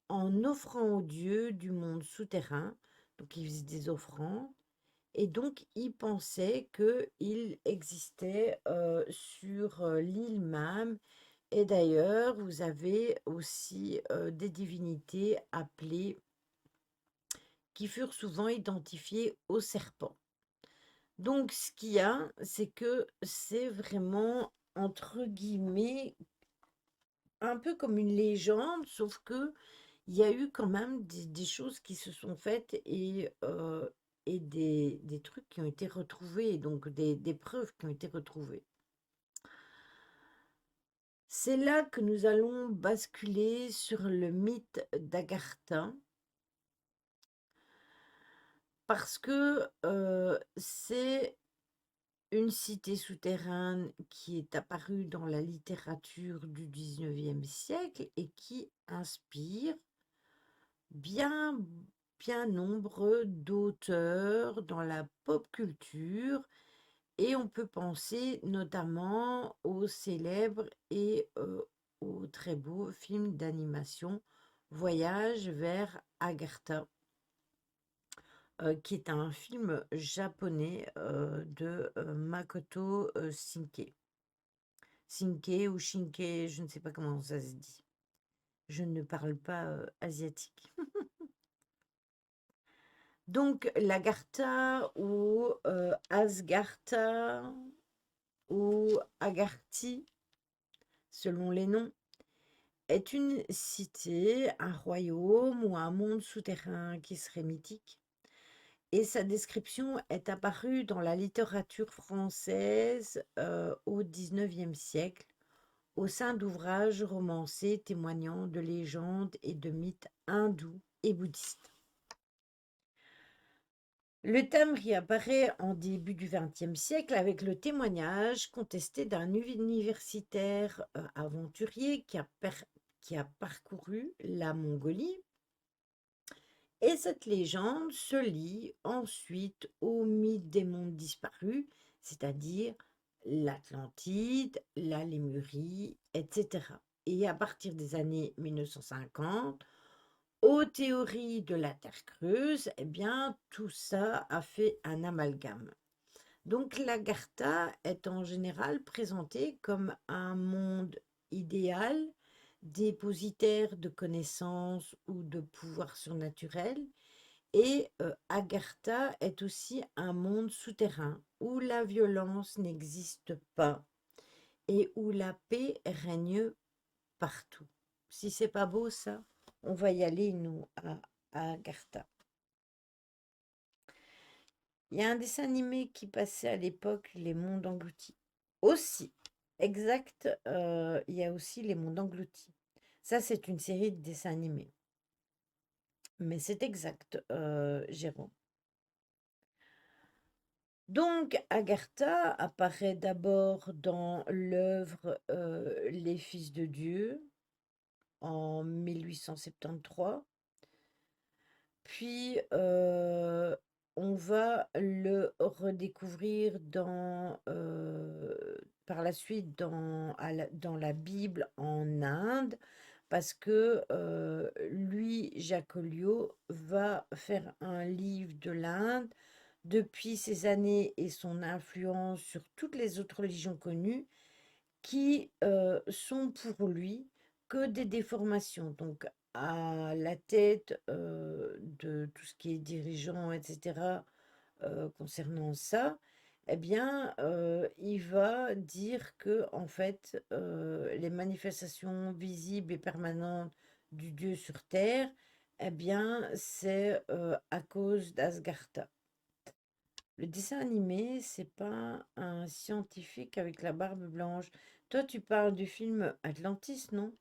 en offrant aux dieux du monde souterrain, donc ils faisaient des offrandes, et donc ils pensaient qu'il existait sur l'île même. Et d'ailleurs, vous avez aussi des divinités appelées, qui furent souvent identifiées aux serpents. Donc, ce qu'il y a, c'est que c'est vraiment, entre guillemets, un peu comme une légende, sauf que il y a eu quand même des choses qui se sont faites et des trucs qui ont été retrouvés, donc des preuves qui ont été retrouvées. C'est là que nous allons basculer sur le mythe d'Agartha, parce que c'est une cité souterraine qui est apparue dans la littérature du 19e siècle et qui inspire bien, bien nombre d'auteurs dans la pop culture. Et on peut penser notamment au célèbre et au très beau film d'animation Voyage vers Agartha, qui est un film japonais de Makoto Shinkai. Shinkai ou Shinkai, je ne sais pas comment ça se dit. Je ne parle pas asiatique. Donc, l'Agartha ou Asgartha ou Agarthi, selon les noms, est une cité, un royaume ou un monde souterrain qui serait mythique. Et sa description est apparue dans la littérature française au XIXe siècle, au sein d'ouvrages romancés témoignant de légendes et de mythes hindous et bouddhistes. Le thème réapparaît en début du XXe siècle avec le témoignage contesté d'un universitaire aventurier qui a parcouru la Mongolie. Et cette légende se lie ensuite au mythe des mondes disparus, c'est-à-dire l'Atlantide, la Lémurie, etc. Et à partir des années 1950, aux théories de la Terre creuse, eh bien, tout ça a fait un amalgame. Donc l'Agartha est en général présentée comme un monde idéal, dépositaire de connaissances ou de pouvoirs surnaturels. Et Agartha est aussi un monde souterrain où la violence n'existe pas et où la paix règne partout. Si c'est pas beau ça, on va y aller nous à Agartha. Il y a un dessin animé qui passait à l'époque, Les Mondes Engloutis. Aussi, exact, il y a aussi Les Mondes Engloutis. Ça, c'est une série de dessins animés. Mais c'est exact, Jérôme. Donc, Agartha apparaît d'abord dans l'œuvre Les Fils de Dieu en 1873. Puis, on va le redécouvrir par la suite dans la Bible en Inde, parce que lui, Jacques Oliot, va faire un livre de l'Inde depuis ces années et son influence sur toutes les autres religions connues qui sont pour lui que des déformations. Donc, à la tête de tout ce qui est dirigeant, etc., concernant ça, eh bien, il va dire que, en fait, les manifestations visibles et permanentes du Dieu sur Terre, eh bien, c'est à cause d'Asgartha. Le dessin animé, c'est pas un scientifique avec la barbe blanche. Toi, tu parles du film Atlantis, non?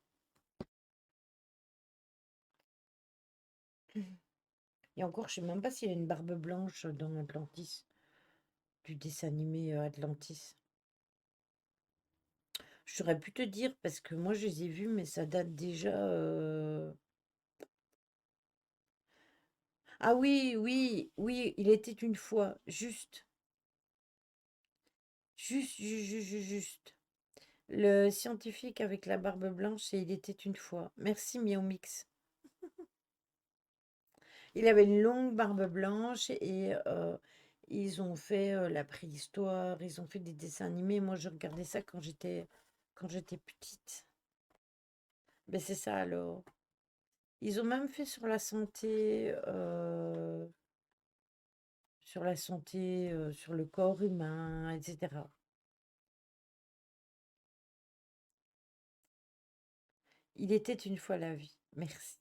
Et encore, je sais même pas s'il y a une barbe blanche dans Atlantis, du dessin animé Atlantis. Je saurais pu te dire parce que moi je les ai vus, mais ça date déjà. Ah oui, oui, oui, il était une fois, juste, juste. Le scientifique avec la barbe blanche, c'est il était une fois. Merci Miomix. Il avait une longue barbe blanche et ils ont fait la préhistoire, ils ont fait des dessins animés. Moi, je regardais ça quand j'étais petite. Ben c'est ça alors. Ils ont même fait sur la santé, sur le corps humain, etc. Il était une fois la vie. Merci.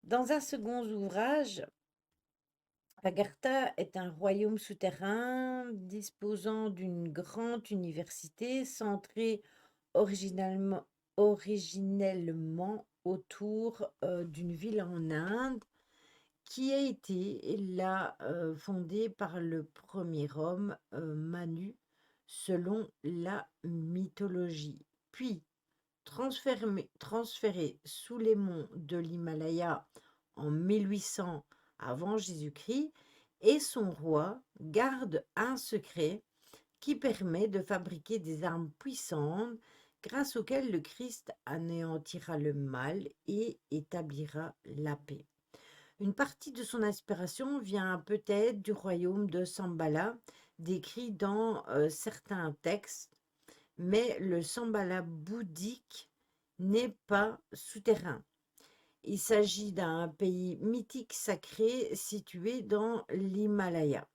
Dans un second ouvrage, Agartha est un royaume souterrain disposant d'une grande université centrée originalement, originellement autour d'une ville en Inde qui a été là fondée par le premier homme, Manu, selon la mythologie. Puis transféré sous les monts de l'Himalaya en 1800 avant Jésus-Christ, et son roi garde un secret qui permet de fabriquer des armes puissantes grâce auxquelles le Christ anéantira le mal et établira la paix. Une partie de son inspiration vient peut-être du royaume de Sambala, décrit dans certains textes, mais le Sambala bouddhique n'est pas souterrain. Il s'agit d'un pays mythique sacré situé dans l'Himalaya.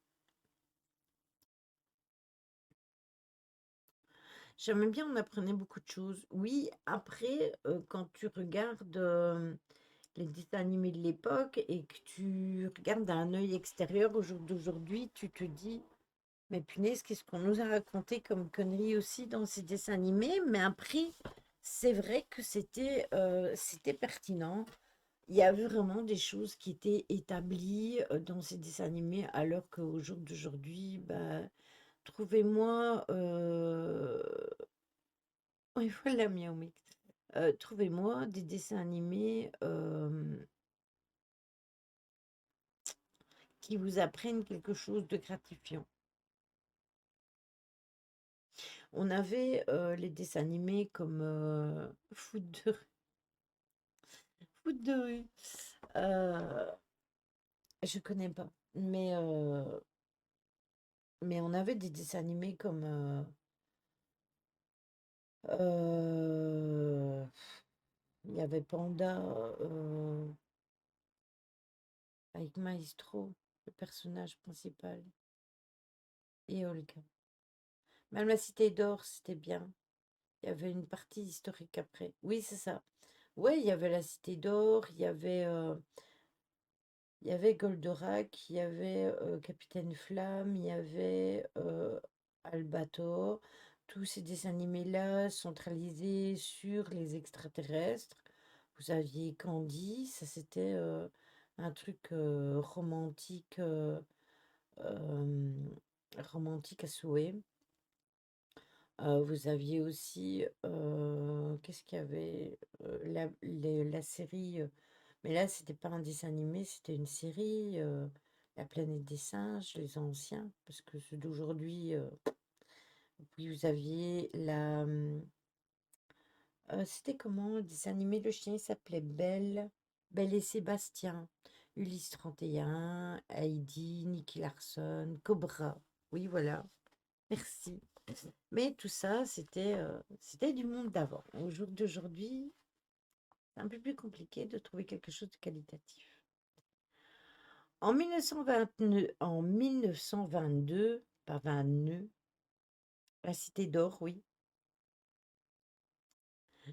J'aimais bien, on apprenait beaucoup de choses. Oui, après, quand tu regardes les dessins animés de l'époque et que tu regardes d'un œil extérieur au jour d'aujourd'hui, tu te dis, mais punaise, qu'est-ce qu'on nous a raconté comme conneries aussi dans ces dessins animés? Mais après, c'est vrai que c'était pertinent. Il y avait vraiment des choses qui étaient établies dans ces dessins animés, alors qu'au jour d'aujourd'hui, bah, trouvez-moi, oui, voilà, Miao Mix. Trouvez-moi des dessins animés qui vous apprennent quelque chose de gratifiant. On avait les dessins animés comme Foot de rue. Euh, je connais pas, mais on avait des dessins animés comme euh, il y avait Panda avec Maestro, le personnage principal, et Olga. Même la Cité d'Or, c'était bien. Il y avait une partie historique après. Oui, c'est ça. Ouais, il y avait la Cité d'Or, il y avait Goldorak, il y avait Capitaine Flamme, il y avait Albator. Tous ces dessins animés-là centralisés sur les extraterrestres. Vous aviez Candy, ça c'était un truc euh, romantique à souhait. Vous aviez aussi, qu'est-ce qu'il y avait? La série, mais là, c'était pas un dessin animé, c'était une série, La planète des singes, les anciens, parce que ceux d'aujourd'hui, puis vous aviez c'était comment le dessin animé? Le chien il s'appelait Belle et Sébastien. Ulysse 31, Heidi, Nicky Larson, Cobra. Oui, voilà. Merci. Mais tout ça, c'était du monde d'avant. Au jour d'aujourd'hui, c'est un peu plus compliqué de trouver quelque chose de qualitatif. En 1922, pas 22, la Cité d'Or, oui.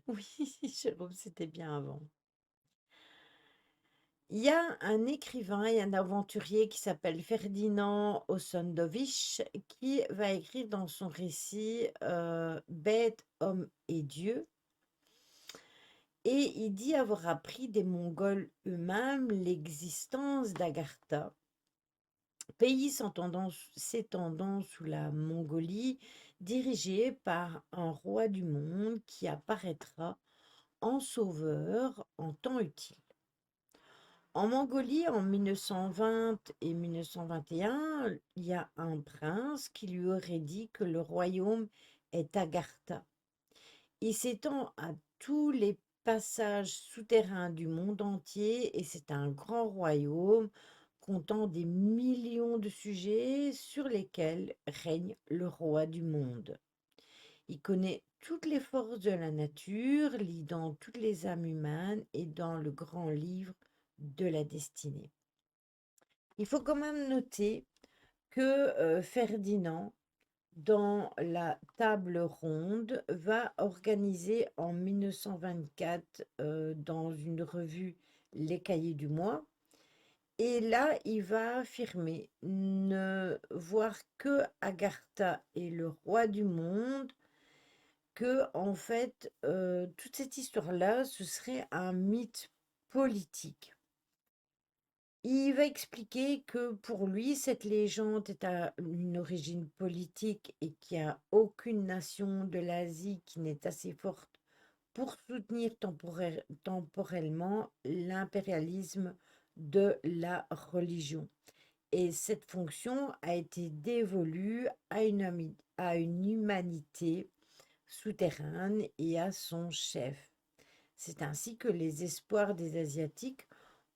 Oui, Jérôme, c'était bien avant. Il y a un écrivain et un aventurier qui s'appelle Ferdinand Osandovich qui va écrire dans son récit Bête, homme et Dieu. Et il dit avoir appris des Mongols eux-mêmes l'existence d'Agartha, pays s'étendant sous la Mongolie, dirigé par un roi du monde qui apparaîtra en sauveur en temps utile. En Mongolie, en 1920 et 1921, il y a un prince qui lui aurait dit que le royaume est Agartha. Il s'étend à tous les passages souterrains du monde entier et c'est un grand royaume comptant des millions de sujets sur lesquels règne le roi du monde. Il connaît toutes les forces de la nature, lit dans toutes les âmes humaines et dans le grand livre de la destinée. Il faut quand même noter que Ferdinand, dans la table ronde, va organiser en 1924 dans une revue Les Cahiers du Mois. Et là, il va affirmer ne voir que Agartha est le roi du monde, que en fait, toute cette histoire-là, ce serait un mythe politique. Il va expliquer que pour lui, cette légende est à une origine politique et qu'il n'y a aucune nation de l'Asie qui n'est assez forte pour soutenir temporellement l'impérialisme de la religion. Et cette fonction a été dévolue à une humanité souterraine et à son chef. C'est ainsi que les espoirs des Asiatiques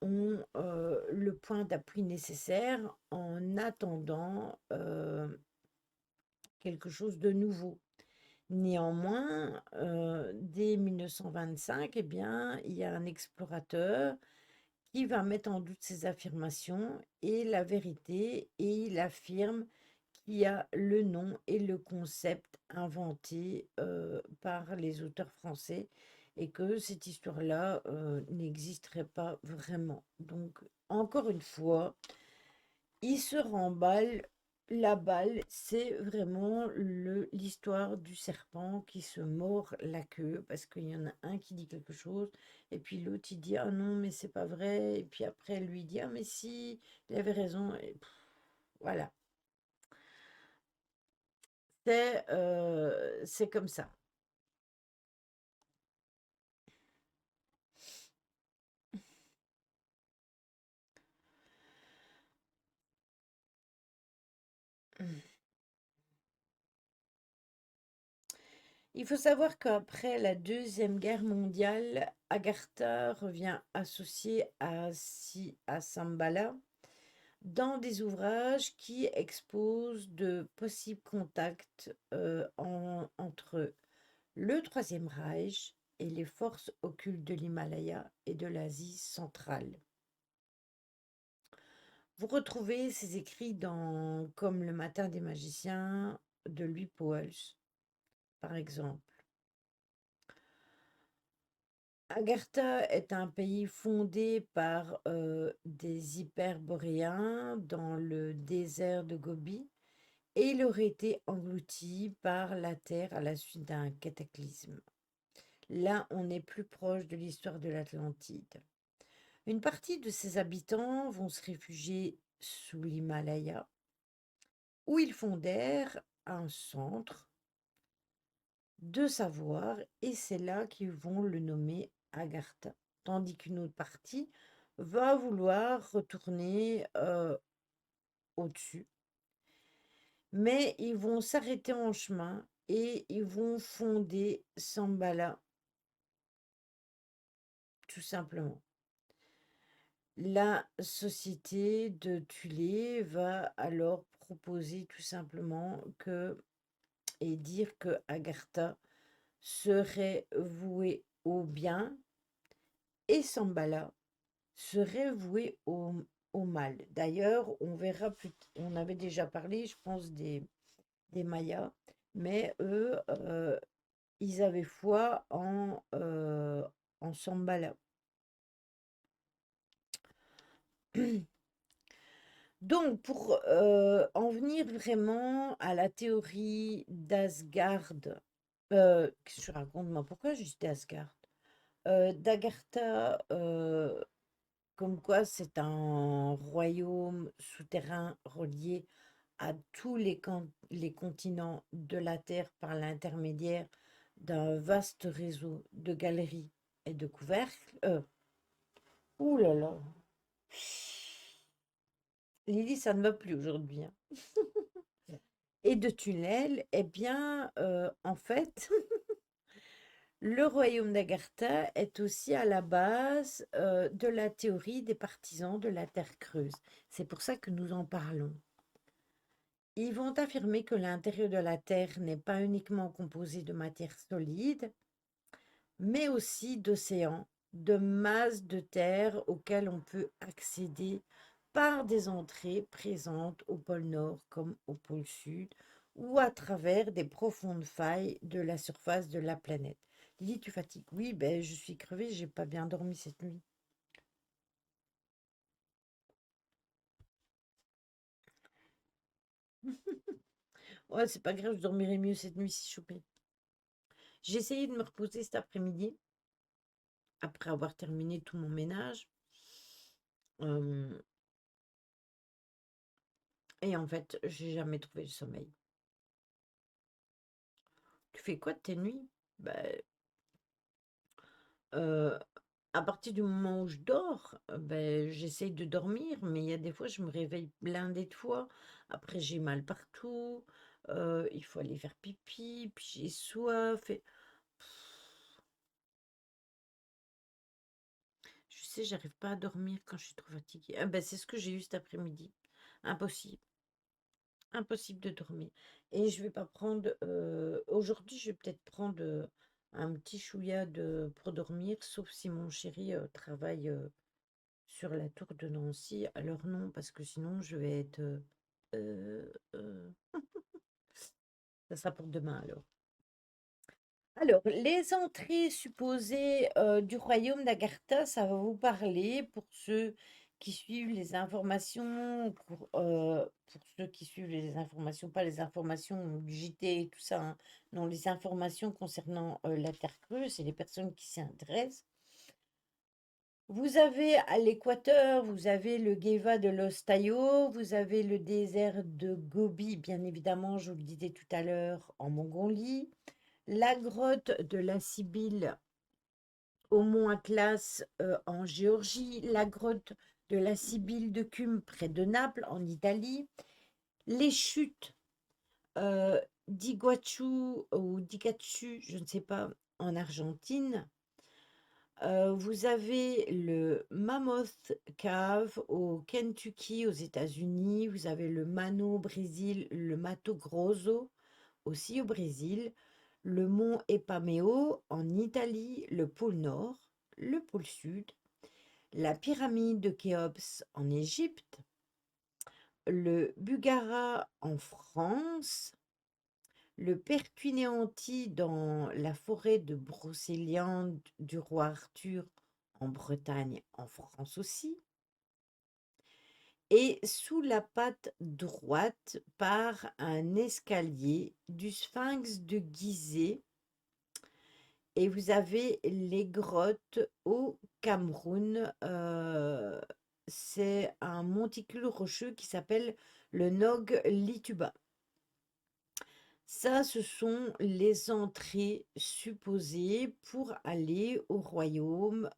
ont le point d'appui nécessaire en attendant quelque chose de nouveau. Néanmoins, dès 1925, eh bien, il y a un explorateur qui va mettre en doute ces affirmations et la vérité, et il affirme qu'il y a le nom et le concept inventés par les auteurs français et que cette histoire-là n'existerait pas vraiment. Donc, encore une fois, il se remballe la balle, c'est vraiment l'histoire du serpent qui se mord la queue parce qu'il y en a un qui dit quelque chose et puis l'autre il dit ah non mais c'est pas vrai et puis après lui dit ah mais si il avait raison et voilà, c'est comme ça. Il faut savoir qu'après la Deuxième Guerre mondiale, Agartha revient associé à Shambhala dans des ouvrages qui exposent de possibles contacts entre le Troisième Reich et les forces occultes de l'Himalaya et de l'Asie centrale. Vous retrouvez ces écrits dans Comme le matin des magiciens de Louis Pauwels, par exemple. Agartha est un pays fondé par des hyperboréens dans le désert de Gobi et il aurait été englouti par la Terre à la suite d'un cataclysme. Là, on est plus proche de l'histoire de l'Atlantide. Une partie de ses habitants vont se réfugier sous l'Himalaya, où ils fondèrent un centre de savoir, et c'est là qu'ils vont le nommer Agartha. Tandis qu'une autre partie va vouloir retourner au-dessus. Mais ils vont s'arrêter en chemin et ils vont fonder Shambhala, tout simplement. la société de Tulé va alors proposer tout simplement que et dire que Agartha serait voué au bien et Sambala serait voué au mal. D'ailleurs, on verra plus, on avait déjà parlé, je pense, des Mayas, mais eux, ils avaient foi en Sambala. Donc, pour en venir vraiment à la théorie d'Asgard, qu'est-ce que je raconte moi? Pourquoi juste d'Asgard? D'Agartha, comme quoi c'est un royaume souterrain relié à tous les continents de la Terre par l'intermédiaire d'un vaste réseau de galeries et de couvercles. Ouh là là, Lily, ça ne va plus aujourd'hui, hein. Et de tunnels, eh bien, en fait, le royaume d'Agartha est aussi à la base de la théorie des partisans de la Terre creuse. C'est pour ça que nous en parlons. Ils vont affirmer que l'intérieur de la Terre n'est pas uniquement composé de matière solide, mais aussi d'océans, de masses de terre auxquelles on peut accéder par des entrées présentes au pôle Nord comme au pôle Sud ou à travers des profondes failles de la surface de la planète. Lily, tu fatigues? Oui, ben je suis crevée, j'ai pas bien dormi cette nuit. Ouais, c'est pas grave, je dormirai mieux cette nuit si chopé. J'ai essayé de me reposer cet après-midi, après avoir terminé tout mon ménage. Euh, et en fait, j'ai jamais trouvé le sommeil. Tu fais quoi de tes nuits? Ben, euh, à partir du moment où je dors, ben, j'essaye de dormir, mais il y a des fois, je me réveille blindée de fois. Après, j'ai mal partout. Il faut aller faire pipi, puis j'ai soif. Je sais, j'arrive pas à dormir quand je suis trop fatiguée. Ah ben, c'est ce que j'ai eu cet après-midi. Impossible. Impossible de dormir. Et je vais pas prendre. Aujourd'hui, je vais peut-être prendre un petit chouïa pour dormir, sauf si mon chéri travaille sur la tour de Nancy. Alors non, parce que sinon, je vais être. Euh, euh, ça sera pour demain alors. Alors, les entrées supposées du royaume d'Agartha, ça va vous parler pour ceux qui suivent les informations, pour ceux qui suivent les informations, pas les informations du JT et tout ça, hein, non, les informations concernant la Terre creuse et les personnes qui s'y intéressent. Vous avez à l'équateur, vous avez le Geva de Los Tayo, vous avez le désert de Gobi, bien évidemment, je vous le disais tout à l'heure, en Mongolie, la grotte de la Sibylle au mont Atlas en Géorgie, la grotte de la Sibylle de Cume près de Naples en Italie, les chutes d'Iguachu ou d'Ikachu, je ne sais pas, en Argentine. Vous avez le Mammoth Cave au Kentucky aux États-Unis, vous avez le Mano au Brésil, le Mato Grosso aussi au Brésil, le mont Epameo en Italie, le pôle Nord, le pôle Sud, la pyramide de Khéops en Égypte, le Buggara en France, le Pertuis-Néanty dans la forêt de Brocéliande du roi Arthur en Bretagne, en France aussi, et sous la patte droite par un escalier du Sphinx de Gizeh. Et vous avez les grottes au Cameroun. C'est un monticule rocheux qui s'appelle le Nog Lituba. Ça, ce sont les entrées supposées pour aller au royaume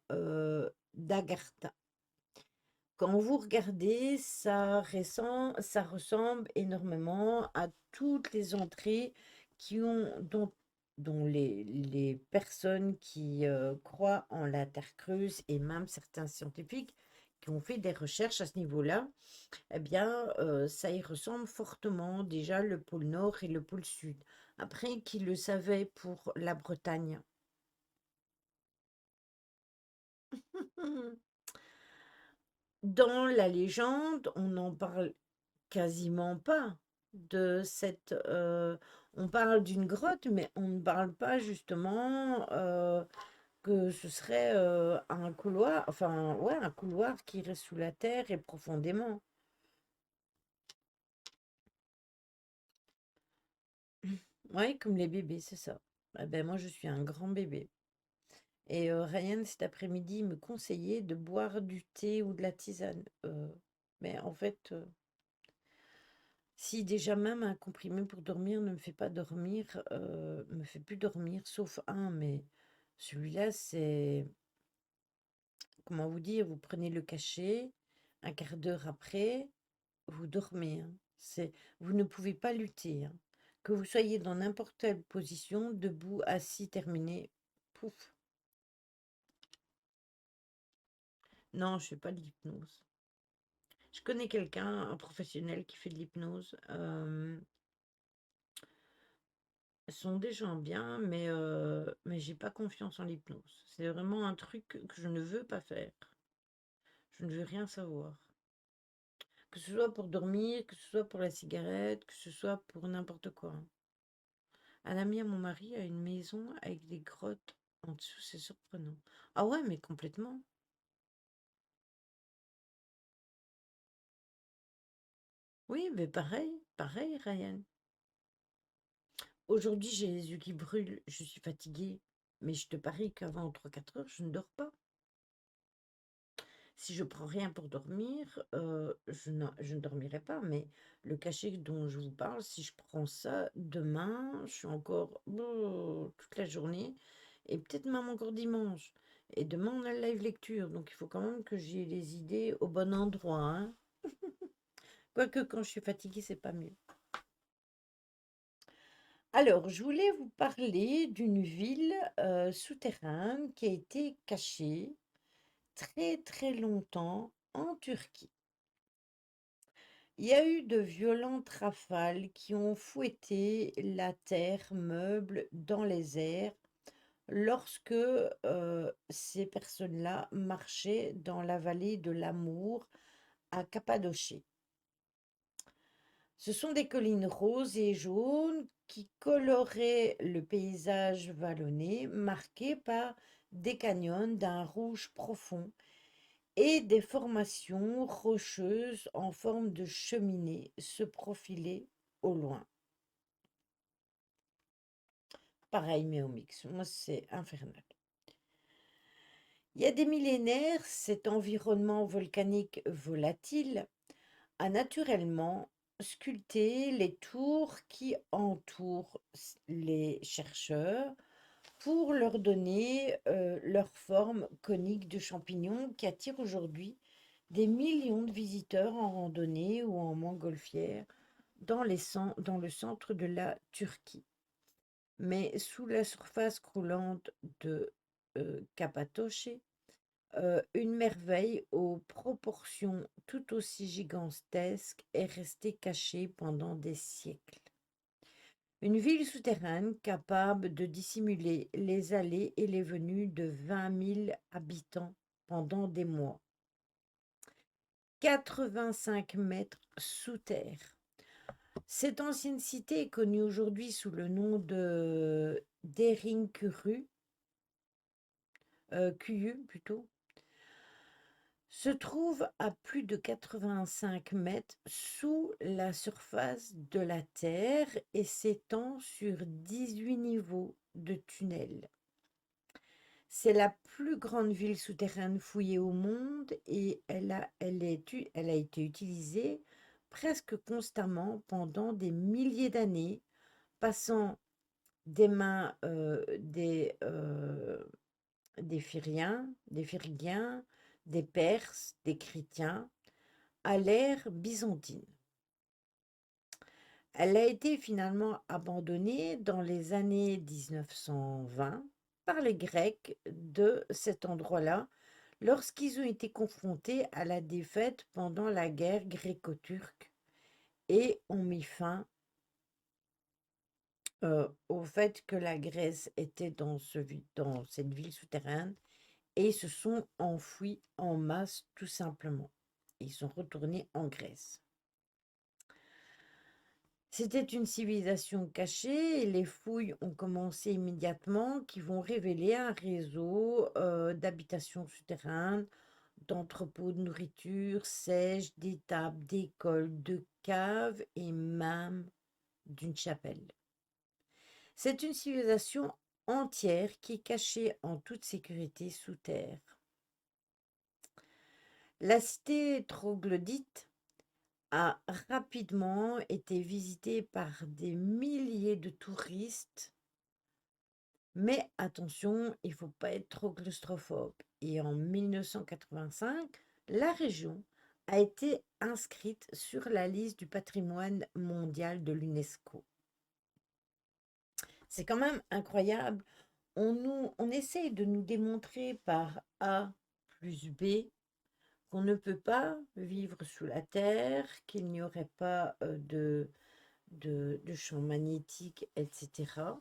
d'Agartha. Quand vous regardez, ça ressemble énormément à toutes les entrées dont les personnes qui croient en la Terre creuse et même certains scientifiques qui ont fait des recherches à ce niveau-là, eh bien, ça y ressemble fortement, déjà le pôle Nord et le pôle Sud. Après, qui le savait pour la Bretagne? Dans la légende, on n'en parle quasiment pas de cette, on parle d'une grotte, mais on ne parle pas justement, que ce serait, un couloir, enfin, ouais, un couloir qui irait sous la terre et profondément. Ouais, comme les bébés, c'est ça. Ah ben, moi, je suis un grand bébé. Et Ryan, cet après-midi, me conseillait de boire du thé ou de la tisane. Mais en fait, si déjà même un comprimé pour dormir ne me fait pas dormir, me fait plus dormir, sauf un, mais celui-là, c'est, comment vous dire, vous prenez le cachet, un quart d'heure après, vous dormez, hein. Vous ne pouvez pas lutter, hein. Que vous soyez dans n'importe quelle position, debout, assis, terminé, pouf. Non, je fais pas de l'hypnose. Je connais quelqu'un, un professionnel qui fait de l'hypnose. Ce sont des gens bien, mais j'ai pas confiance en l'hypnose. C'est vraiment un truc que je ne veux pas faire. Je ne veux rien savoir. Que ce soit pour dormir, que ce soit pour la cigarette, que ce soit pour n'importe quoi. Un ami à mon mari a une maison avec des grottes en dessous, c'est surprenant. Ah ouais, mais complètement. Oui, mais pareil, pareil, Ryan. Aujourd'hui, j'ai les yeux qui brûlent, je suis fatiguée, mais je te parie qu'avant 3 4 heures, je ne dors pas. Si je prends rien pour dormir, je ne dormirai pas, mais le cachet dont je vous parle, si je prends ça demain, je suis encore toute la journée et peut-être même encore dimanche. Et demain, on a le live lecture, donc il faut quand même que j'ai les idées au bon endroit, hein. Quoique quand je suis fatiguée, c'est pas mieux. Alors, je voulais vous parler d'une ville souterraine qui a été cachée très très longtemps en Turquie. Il y a eu de violentes rafales qui ont fouetté la terre meuble dans les airs lorsque ces personnes-là marchaient dans la vallée de l'Amour à Cappadocie. Ce sont des collines roses et jaunes qui coloraient le paysage vallonné, marqué par des canyons d'un rouge profond et des formations rocheuses en forme de cheminée se profilaient au loin. Pareil, mais au mix. Moi, c'est infernal. Il y a des millénaires, cet environnement volcanique volatile a naturellement sculpté les tours qui entourent les chercheurs pour leur donner leur forme conique de champignon qui attire aujourd'hui des millions de visiteurs en randonnée ou en montgolfière dans le centre de la Turquie. Mais sous la surface croulante de Cappadoce, une merveille aux proportions tout aussi gigantesques est restée cachée pendant des siècles. Une ville souterraine capable de dissimuler les allées et les venues de 20 000 habitants pendant des mois. 85 mètres sous terre. Cette ancienne cité est connue aujourd'hui sous le nom de Derinkuru, Kuyu plutôt, se trouve à plus de 85 mètres sous la surface de la Terre et s'étend sur 18 niveaux de tunnels. C'est la plus grande ville souterraine fouillée au monde et elle a été utilisée presque constamment pendant des milliers d'années, passant des mains des Phrygiens, des Perses, des Chrétiens, à l'ère byzantine. Elle a été finalement abandonnée dans les années 1920 par les Grecs de cet endroit-là lorsqu'ils ont été confrontés à la défaite pendant la guerre gréco-turque et ont mis fin au fait que la Grèce était dans cette ville souterraine et se sont enfouis en masse tout simplement. Ils sont retournés en Grèce. C'était une civilisation cachée et les fouilles ont commencé immédiatement qui vont révéler un réseau d'habitations souterraines, d'entrepôts de nourriture sèche, d'étables, d'écoles, de caves et même d'une chapelle. C'est une civilisation entière qui est cachée en toute sécurité sous terre. La cité troglodyte a rapidement été visitée par des milliers de touristes, mais attention, il ne faut pas être trop claustrophobe. Et en 1985, la région a été inscrite sur la liste du patrimoine mondial de l'UNESCO. C'est quand même incroyable. On essaye de nous démontrer par A plus B qu'on ne peut pas vivre sous la terre, qu'il n'y aurait pas de champ magnétique, etc.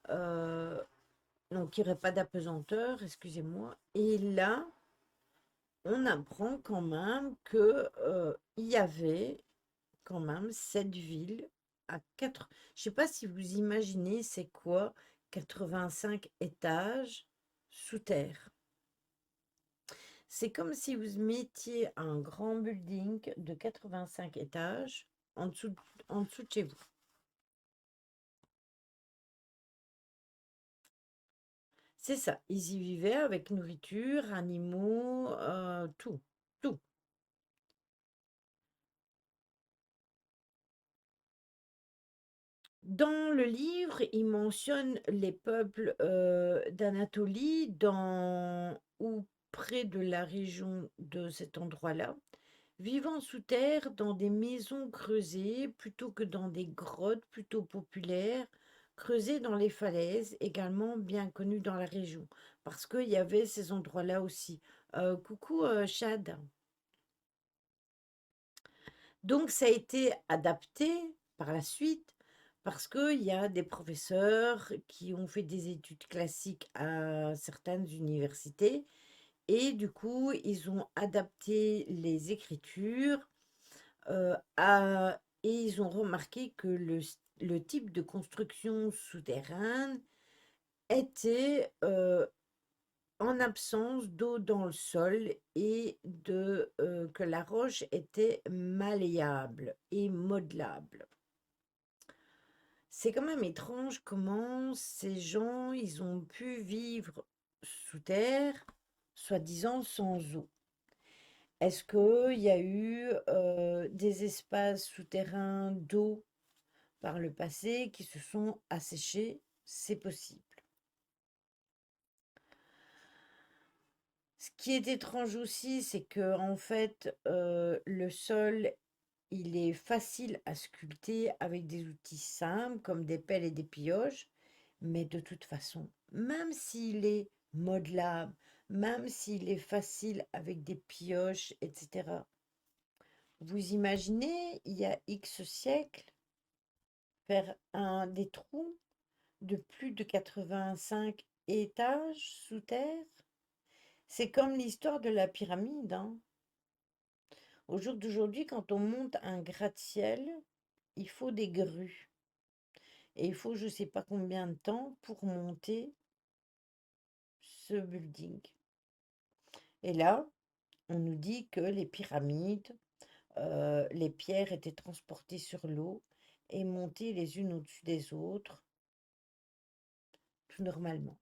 Donc, il n'y aurait pas d'apesanteur, excusez-moi. Et là, on apprend quand même que il y avait quand même cette ville à 4. Je ne sais pas si vous imaginez c'est quoi 85 étages sous terre. C'est comme si vous mettiez un grand building de 85 étages en dessous, en dessous de chez vous. C'est ça, ils y vivaient avec nourriture, animaux, tout, tout. Dans le livre, il mentionne les peuples d'Anatolie ou près de la région de cet endroit-là, vivant sous terre dans des maisons creusées plutôt que dans des grottes plutôt populaires, creusées dans les falaises, également bien connues dans la région, parce qu'il y avait ces endroits-là aussi. Coucou Chad. Donc ça a été adapté par la suite parce qu'il y a des professeurs qui ont fait des études classiques à certaines universités et du coup ils ont adapté les écritures et ils ont remarqué que le type de construction souterraine était en absence d'eau dans le sol et que la roche était malléable et modelable. C'est quand même étrange comment ces gens, ils ont pu vivre sous terre, soi-disant sans eau. Est-ce qu'il y a eu des espaces souterrains d'eau par le passé qui se sont asséchés? C'est possible. Ce qui est étrange aussi, c'est que en fait, le sol, il est facile à sculpter avec des outils simples comme des pelles et des pioches, mais de toute façon, même s'il est modelable, même s'il est facile avec des pioches, etc. Vous imaginez, il y a X siècles, faire des trous de plus de 85 étages sous terre? C'est comme l'histoire de la pyramide, hein. Au jour d'aujourd'hui, quand on monte un gratte-ciel, il faut des grues. Et il faut je ne sais pas combien de temps pour monter ce building. Et là, on nous dit que les pyramides, les pierres étaient transportées sur l'eau et montées les unes au-dessus des autres, tout normalement.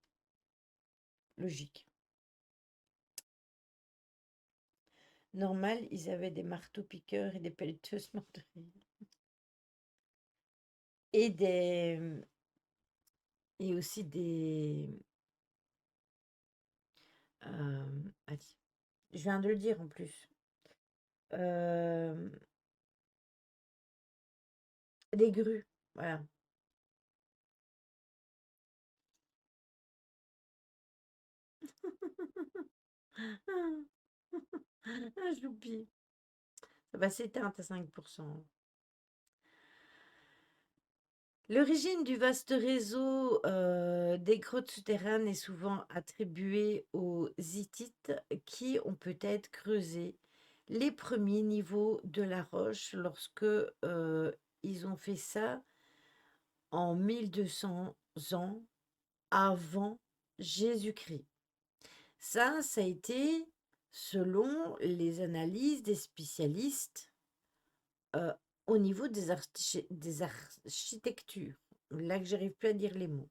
Logique. Normal, ils avaient des marteaux-piqueurs et des pelleteuses meurtrières. Et et aussi allez, je viens de le dire en plus. Des grues, voilà. Ah, j'oublie. Ça va s'éteindre à 5%. L'origine du vaste réseau des grottes souterraines est souvent attribuée aux Hittites qui ont peut-être creusé les premiers niveaux de la roche lorsque ils ont fait ça en 1200 ans avant Jésus-Christ. Ça a été selon les analyses des spécialistes euh, au niveau des architectures. Là que j'arrive plus à dire les mots.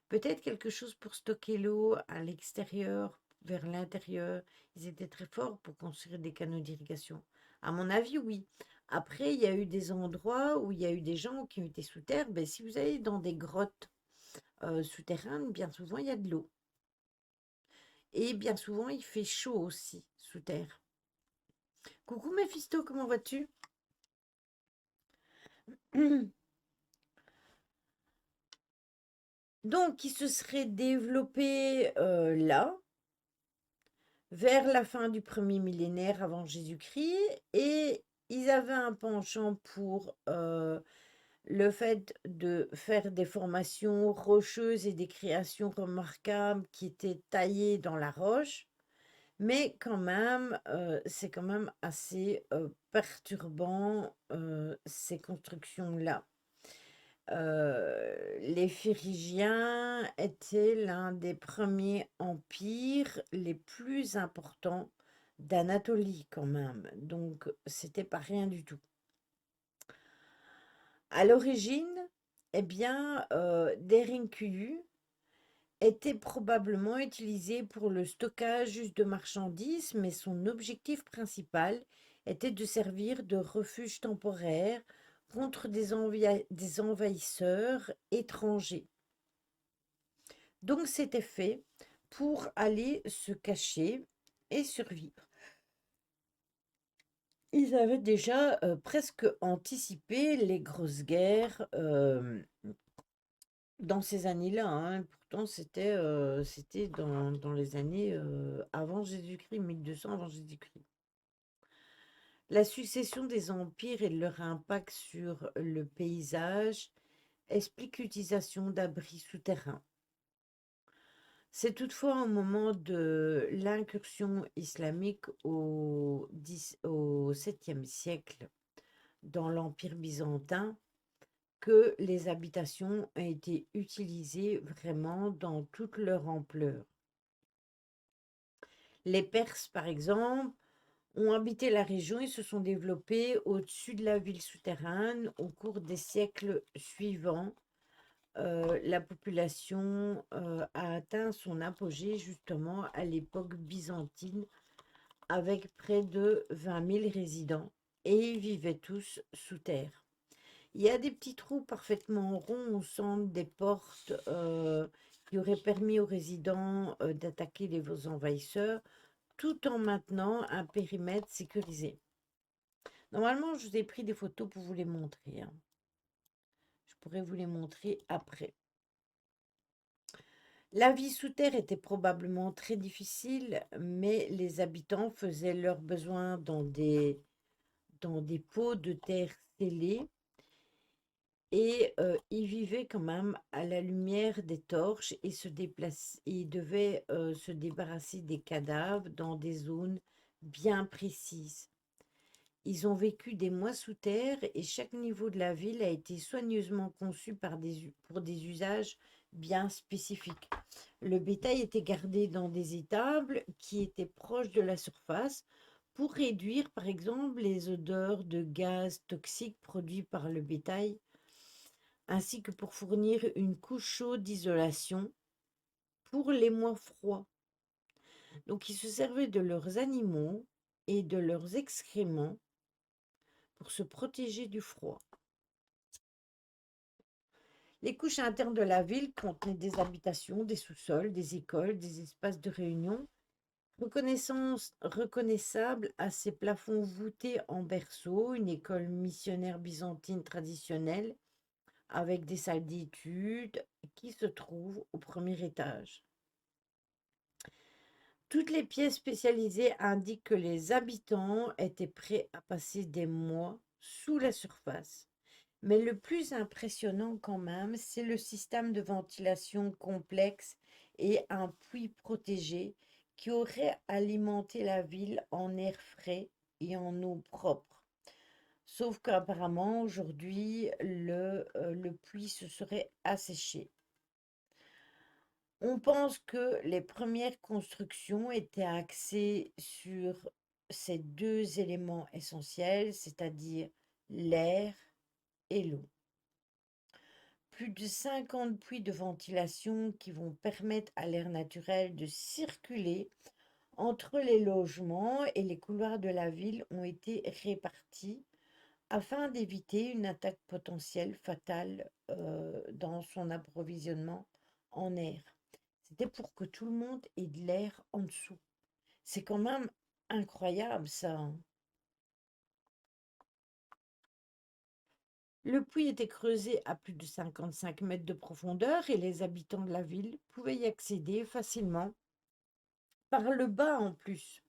Peut-être quelque chose pour stocker l'eau à l'extérieur, vers l'intérieur. Ils étaient très forts pour construire des canaux d'irrigation. À mon avis, oui. Après, il y a eu des endroits où il y a eu des gens qui ont été sous terre. Ben, si vous allez dans des grottes souterraines, bien souvent, il y a de l'eau. Et bien souvent, il fait chaud aussi sous terre. Coucou Mephisto, comment vas-tu? Donc, il se serait développé là, vers la fin du premier millénaire avant Jésus-Christ, et ils avaient un penchant pour le fait de faire des formations rocheuses et des créations remarquables qui étaient taillées dans la roche, mais quand même, c'est quand même assez perturbant ces constructions-là. Les Phrygiens étaient l'un des premiers empires les plus importants d'Anatolie quand même, donc c'était pas rien du tout. À l'origine, eh bien, Derinkuyu était probablement utilisé pour le stockage de marchandises, mais son objectif principal était de servir de refuge temporaire contre des envahisseurs étrangers. Donc c'était fait pour aller se cacher et survivre. Ils avaient déjà presque anticipé les grosses guerres dans ces années-là, hein. Pourtant, c'était dans les années avant Jésus-Christ, 1200 avant Jésus-Christ. La succession des empires et leur impact sur le paysage explique l'utilisation d'abris souterrains. C'est toutefois au moment de l'incursion islamique au 7e siècle dans l'Empire byzantin que les habitations ont été utilisées vraiment dans toute leur ampleur. Les Perses, par exemple, ont habité la région et se sont développés au-dessus de la ville souterraine au cours des siècles suivants. La population a atteint son apogée justement à l'époque byzantine avec près de 20 000 résidents et ils vivaient tous sous terre. Il y a des petits trous parfaitement ronds au centre des portes qui auraient permis aux résidents d'attaquer les envahisseurs tout en maintenant un périmètre sécurisé. Normalement, je vous ai pris des photos pour vous les montrer, hein. Je pourrais vous les montrer après. La vie sous terre était probablement très difficile, mais les habitants faisaient leurs besoins dans des pots de terre scellés et ils vivaient quand même à la lumière des torches et ils devaient se débarrasser des cadavres dans des zones bien précises. Ils ont vécu des mois sous terre et chaque niveau de la ville a été soigneusement conçu pour des usages bien spécifiques. Le bétail était gardé dans des étables qui étaient proches de la surface pour réduire par exemple les odeurs de gaz toxiques produits par le bétail, ainsi que pour fournir une couche chaude d'isolation pour les mois froids. Donc ils se servaient de leurs animaux et de leurs excréments pour se protéger du froid. Les couches internes de la ville contenaient des habitations, des sous-sols, des écoles, des espaces de réunion, reconnaissables à ces plafonds voûtés en berceau, une école missionnaire byzantine traditionnelle avec des salles d'études qui se trouvent au premier étage. Toutes les pièces spécialisées indiquent que les habitants étaient prêts à passer des mois sous la surface. Mais le plus impressionnant quand même, c'est le système de ventilation complexe et un puits protégé qui aurait alimenté la ville en air frais et en eau propre. Sauf qu'apparemment, aujourd'hui, le puits se serait asséché. On pense que les premières constructions étaient axées sur ces deux éléments essentiels, c'est-à-dire l'air et l'eau. Plus de 50 puits de ventilation qui vont permettre à l'air naturel de circuler entre les logements et les couloirs de la ville ont été répartis afin d'éviter une attaque potentielle fatale dans son approvisionnement en air. C'était pour que tout le monde ait de l'air en dessous. C'est quand même incroyable ça, hein. Le puits était creusé à plus de 55 mètres de profondeur et les habitants de la ville pouvaient y accéder facilement par le bas en plus.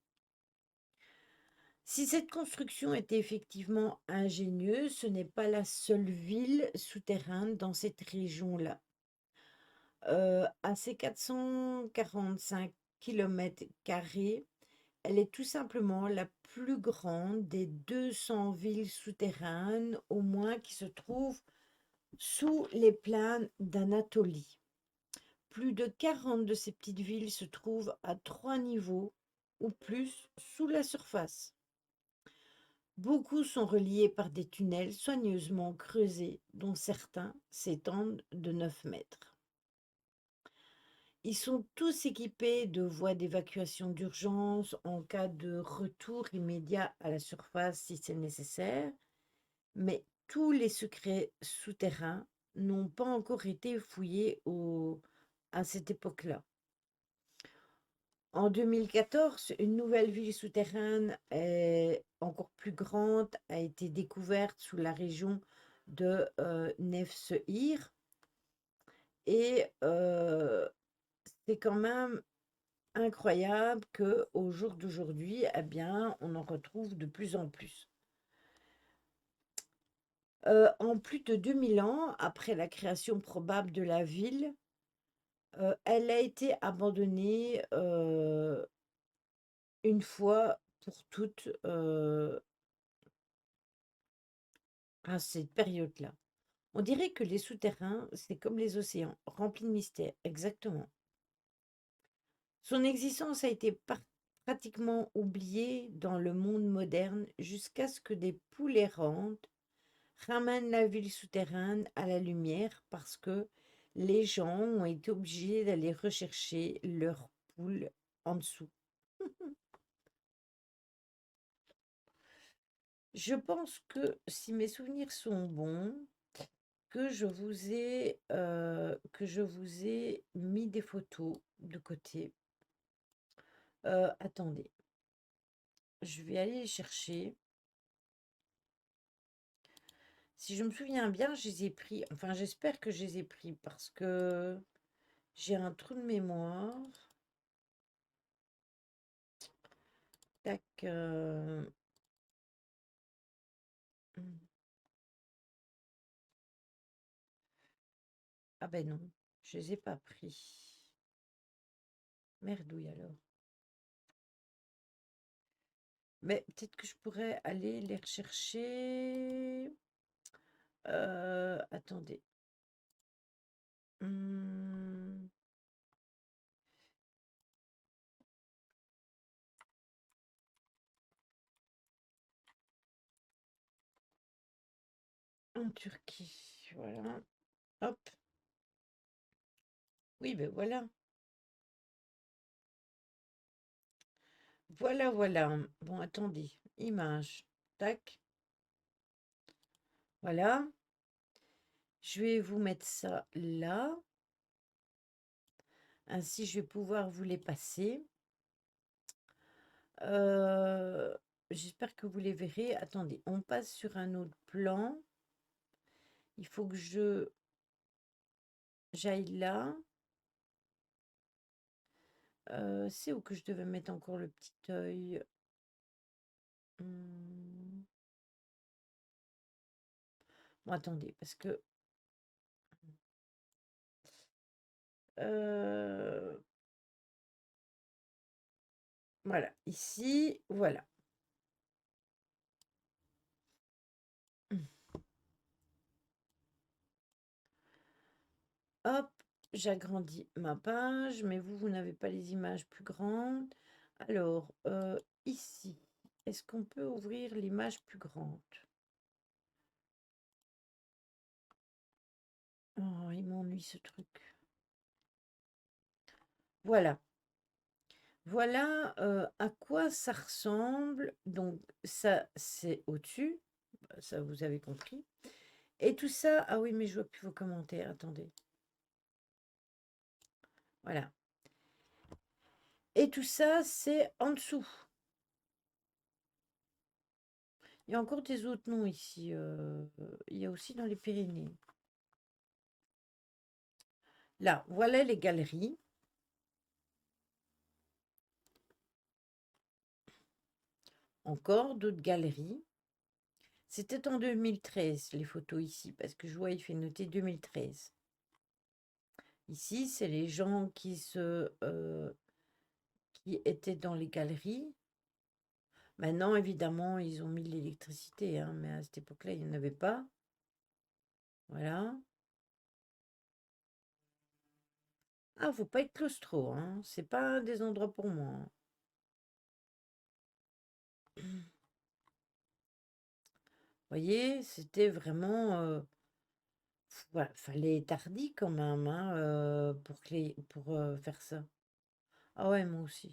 Si cette construction était effectivement ingénieuse, ce n'est pas la seule ville souterraine dans cette région-là. À ces 445 km², elle est tout simplement la plus grande des 200 villes souterraines au moins qui se trouvent sous les plaines d'Anatolie. Plus de 40 de ces petites villes se trouvent à 3 niveaux ou plus sous la surface. Beaucoup sont reliés par des tunnels soigneusement creusés, dont certains s'étendent de 9 mètres. Ils sont tous équipés de voies d'évacuation d'urgence en cas de retour immédiat à la surface si c'est nécessaire, mais tous les secrets souterrains n'ont pas encore été fouillés à cette époque-là. En 2014, une nouvelle ville souterraine encore plus grande a été découverte sous la région de Nevşehir et c'est quand même incroyable que au jour d'aujourd'hui, eh bien, on en retrouve de plus en plus. En plus de 2000 ans, après la création probable de la ville, elle a été abandonnée une fois pour toutes à cette période-là. On dirait que les souterrains, c'est comme les océans, remplis de mystères, exactement. Son existence a été pratiquement oubliée dans le monde moderne jusqu'à ce que des poules errantes ramènent la ville souterraine à la lumière parce que les gens ont été obligés d'aller rechercher leurs poules en dessous. Je pense que si mes souvenirs sont bons, que je vous ai mis des photos de côté. Attendez, je vais aller les chercher. Si je me souviens bien, je les ai pris. Enfin, j'espère que je les ai pris parce que j'ai un trou de mémoire. Tac. Hmm. Ah ben non, je les ai pas pris. Merdouille alors. Mais peut-être que je pourrais aller les rechercher. Attendez. Hmm, En Turquie, voilà. Hop. Oui, ben voilà. Voilà, voilà. Bon, attendez. Image. Tac. Voilà. Je vais vous mettre ça là. Ainsi, je vais pouvoir vous les passer. Euh, J'espère que vous les verrez. Attendez, on passe sur un autre plan. Il faut que j'aille là. C'est où que je devais mettre encore le petit œil? Mmh. Bon, attendez, parce que, heu, voilà, ici, voilà. Mmh. Hop, j'agrandis ma page, mais vous n'avez pas les images plus grandes. Alors, ici, est-ce qu'on peut ouvrir l'image plus grande? Oh, il m'ennuie ce truc. Voilà. Voilà, à quoi ça ressemble. Donc ça, c'est au-dessus. Bah, ça, vous avez compris. Et tout ça, ah oui, mais je vois plus vos commentaires. Attendez. Voilà. Et tout ça, c'est en dessous. Il y a encore des autres noms ici. Il y a aussi dans les Pyrénées. Là, voilà les galeries. Encore d'autres galeries. C'était en 2013, les photos ici, parce que je vois, il fait noter 2013. Ici, c'est les gens qui étaient dans les galeries. Maintenant, évidemment, ils ont mis de l'électricité, hein, mais à cette époque-là, il n'y en avait pas. Voilà. Ah, faut pas être claustro, hein. C'est pas des endroits pour moi, hein. Voyez, c'était vraiment, voilà, fallait être hardi quand même, hein, pour faire ça. Ah ouais, moi aussi.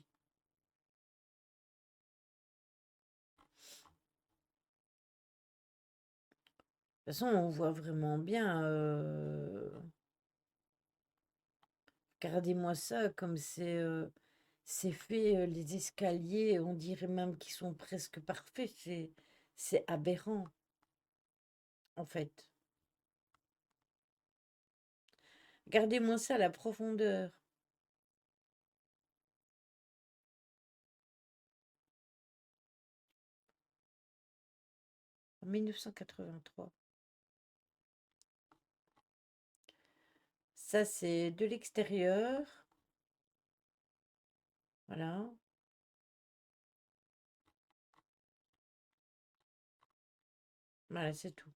De toute façon, on voit vraiment bien. Regardez-moi ça, comme c'est fait, les escaliers, on dirait même qu'ils sont presque parfaits. C'est aberrant, en fait. Regardez-moi ça, la profondeur. En 1983. Ça, c'est de l'extérieur. Voilà. Voilà, c'est tout.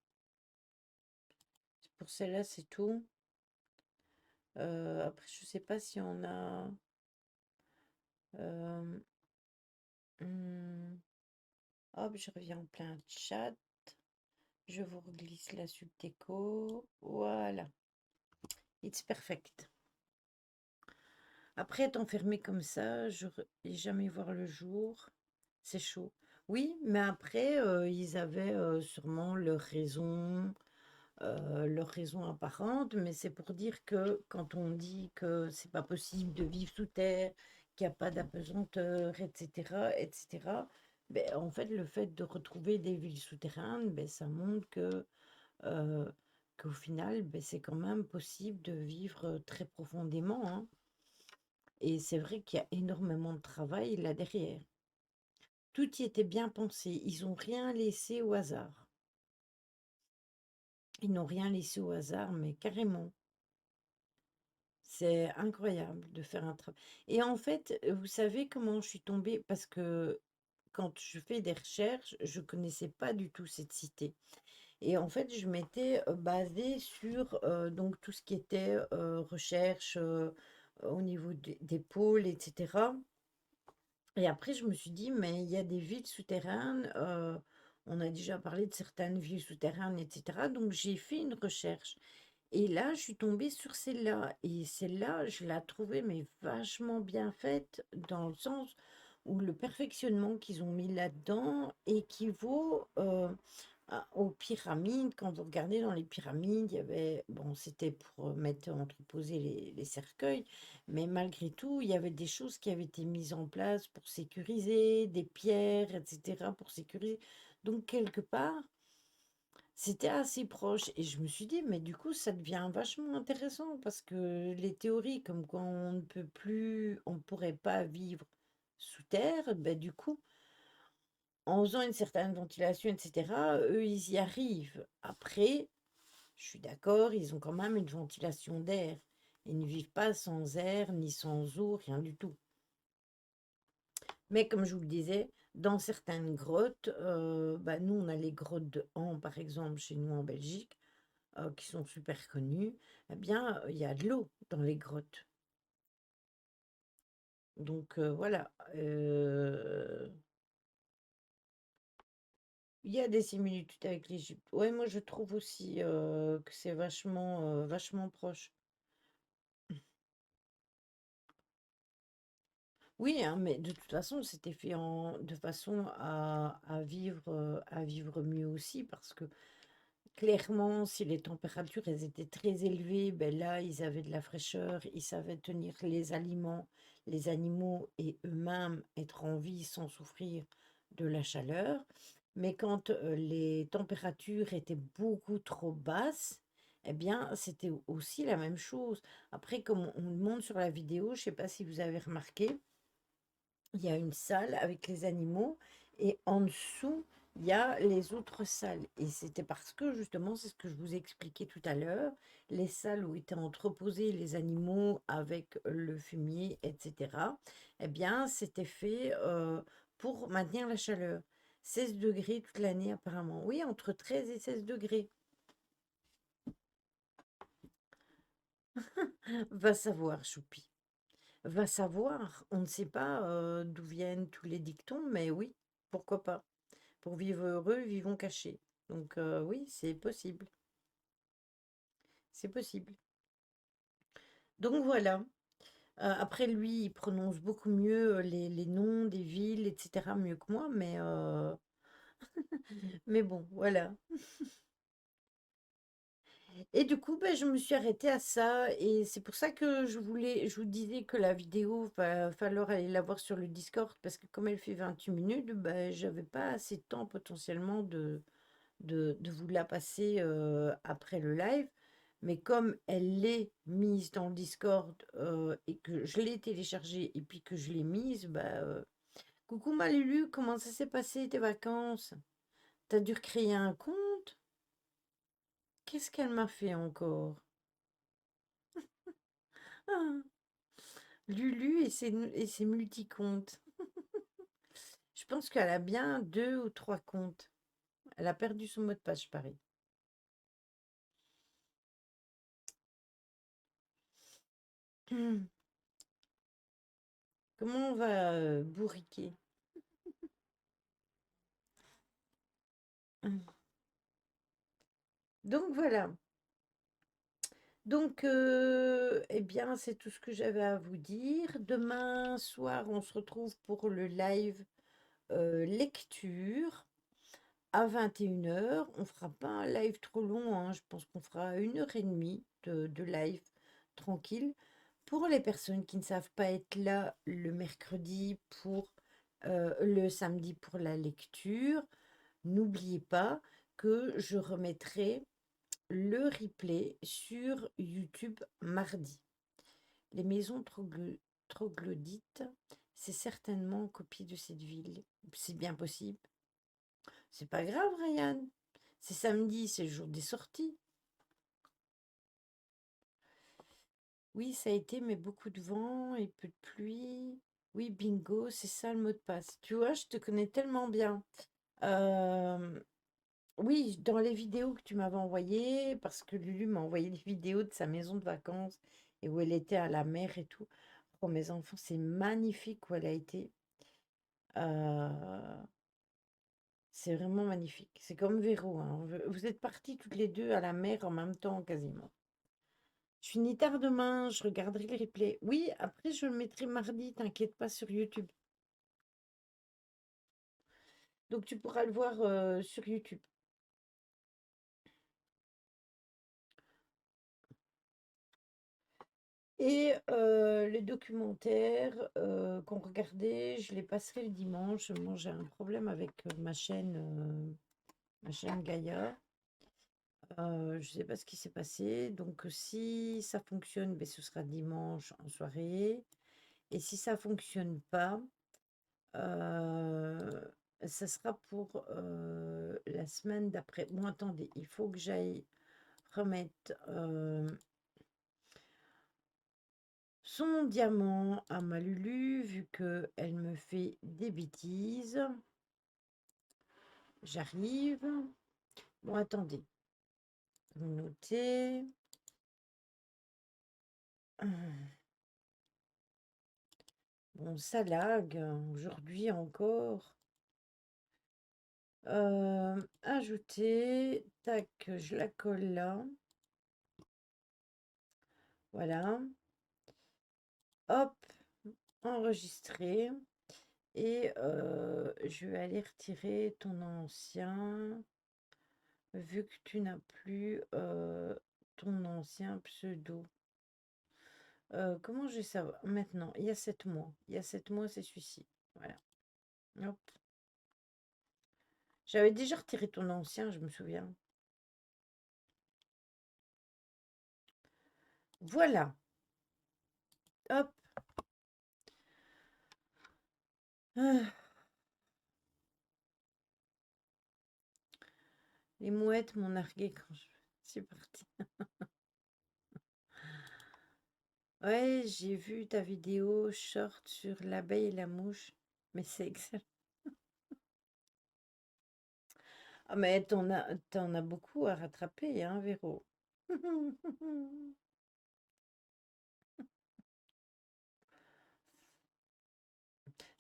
Pour celle-là, c'est tout. Après, je sais pas si on a. euh, hmm, Hop, je reviens en plein chat. Je vous glisse la subdeco. Voilà. It's perfect. Après être enfermé comme ça, je ne jamais voir le jour. C'est chaud. Oui, mais après, ils avaient sûrement leur raison apparente, mais c'est pour dire que quand on dit que c'est pas possible de vivre sous terre, qu'il n'y a pas d'apesanteur, etc., etc., ben, en fait, le fait de retrouver des villes souterraines, ben, ça montre euh, qu'au final, ben, c'est quand même possible de vivre très profondément, hein. Et c'est vrai qu'il y a énormément de travail là derrière. Tout y était bien pensé. Ils n'ont rien laissé au hasard. Ils n'ont rien laissé au hasard, mais carrément. C'est incroyable de faire un travail. Et en fait, vous savez comment je suis tombée? Parce que quand je fais des recherches, je connaissais pas du tout cette cité. Et en fait, je m'étais basée sur donc tout ce qui était recherche au niveau des pôles, etc. Et après, je me suis dit, mais il y a des villes souterraines. On a déjà parlé de certaines villes souterraines, etc. Donc, j'ai fait une recherche. Et là, je suis tombée sur celle-là. Et celle-là, je la trouvais mais vachement bien faite dans le sens où le perfectionnement qu'ils ont mis là-dedans équivaut aux pyramides. Quand vous regardez dans les pyramides, il y avait, bon, c'était pour mettre, entreposer les cercueils, mais malgré tout, il y avait des choses qui avaient été mises en place pour sécuriser, des pierres, etc., pour sécuriser. Donc, quelque part, C'était assez proche et je me suis dit: «Mais du coup, ça devient vachement intéressant» parce que les théories comme quoi on ne pourrait pas vivre sous terre, du coup, en faisant une certaine ventilation et cetera, eux, ils y arrivent. Après, je suis d'accord, ils ont quand même une ventilation d'air. Ils ne vivent pas sans air, ni sans eau, rien du tout. Mais comme je vous le disais, dans certaines grottes, nous, on a les grottes de Han, par exemple, chez nous en Belgique, qui sont super connues. Eh bien, il y a de l'eau dans les grottes. Donc voilà, il y a des similitudes avec l'Égypte. Ouais, moi je trouve aussi que c'est vachement proche. Oui, hein, mais de toute façon, c'était fait de façon à vivre mieux aussi, parce que clairement, si les températures elles étaient très élevées, ben là, ils avaient de la fraîcheur, ils savaient tenir les aliments, les animaux et eux-mêmes être en vie sans souffrir de la chaleur. Mais quand les températures étaient beaucoup trop basses, eh bien, c'était aussi la même chose. Après, comme on le montre sur la vidéo, je ne sais pas si vous avez remarqué, il y a une salle avec les animaux et en dessous, il y a les autres salles. Et c'était parce que justement, c'est ce que je vous ai expliqué tout à l'heure, les salles où étaient entreposés les animaux avec le fumier, etc. Eh bien, c'était fait pour maintenir la chaleur. 16 degrés toute l'année apparemment. Oui, entre 13 et 16 degrés. Va savoir, Choupi. Va savoir. On ne sait pas d'où viennent tous les dictons, mais oui, pourquoi pas. Pour vivre heureux, vivons cachés. Donc oui, c'est possible. C'est possible. Donc voilà. Après, lui, il prononce beaucoup mieux les noms des villes, etc. mieux que moi, mais bon, voilà. Et du coup, je me suis arrêtée à ça. Et c'est pour ça que je vous disais que la vidéo, va falloir aller la voir sur le Discord. Parce que comme elle fait 28 minutes, j'avais pas assez de temps potentiellement de vous la passer après le live. Mais comme elle est mise dans le Discord et que je l'ai téléchargée et puis que je l'ai mise, coucou ma Lulu, comment ça s'est passé tes vacances? T'as dû recréer un compte? Qu'est-ce qu'elle m'a fait encore? Ah, Lulu et ses multicomptes. Je pense qu'elle a bien 2 ou 3 comptes. Elle a perdu son mot de passe, je parie. Comment on va bourriquer? Donc voilà. Donc, eh bien, c'est tout ce que j'avais à vous dire. Demain soir, on se retrouve pour le live lecture à 21 h. On fera pas un live trop long, hein. Je pense qu'on fera 1 h 30 de live tranquille. Pour les personnes qui ne savent pas être là le mercredi pour le samedi pour la lecture, n'oubliez pas que je remettrai le replay sur YouTube mardi. Les maisons troglodytes, c'est certainement copie de cette ville. C'est bien possible. C'est pas grave, Ryan. C'est samedi, c'est le jour des sorties. Oui, ça a été, mais beaucoup de vent et peu de pluie. Oui, bingo, c'est ça le mot de passe. Tu vois, je te connais tellement bien. Euh, oui, dans les vidéos que tu m'avais envoyées, parce que Lulu m'a envoyé des vidéos de sa maison de vacances et où elle était à la mer et tout. Oh, mes enfants, c'est magnifique où elle a été. Euh, c'est vraiment magnifique. C'est comme Véro, hein. Vous êtes partis toutes les deux à la mer en même temps, quasiment. Je finis tard demain, je regarderai les replays. Oui, après, je le mettrai mardi, t'inquiète pas, sur YouTube. Donc, tu pourras le voir sur YouTube. Et les documentaires qu'on regardait, je les passerai le dimanche. Moi, j'ai un problème avec ma chaîne Gaïa. Je sais pas ce qui s'est passé. Donc, si ça fonctionne, beh, ce sera dimanche en soirée et si ça fonctionne pas, ça sera pour, la semaine d'après. Bon, attendez, il faut que j'aille remettre, son diamant à ma Lulu, vu qu'elle me fait des bêtises. J'arrive. Bon, attendez. Noter. Bon, ça lag, aujourd'hui encore. Ajouter. Tac, je la colle là. Voilà. Hop, enregistrer. Et je vais aller retirer ton ancien, vu que tu n'as plus ton ancien pseudo. Comment je vais savoir? Maintenant, il y a 7 mois. Il y a 7 mois, c'est celui-ci. Voilà. Hop. J'avais déjà retiré ton ancien, je me souviens. Voilà. Hop. Ah, les mouettes m'ont nargué quand je suis partie. Ouais, j'ai vu ta vidéo short sur l'abeille et la mouche. Mais c'est excellent. Ah, mais t'en as beaucoup à rattraper, hein, Véro.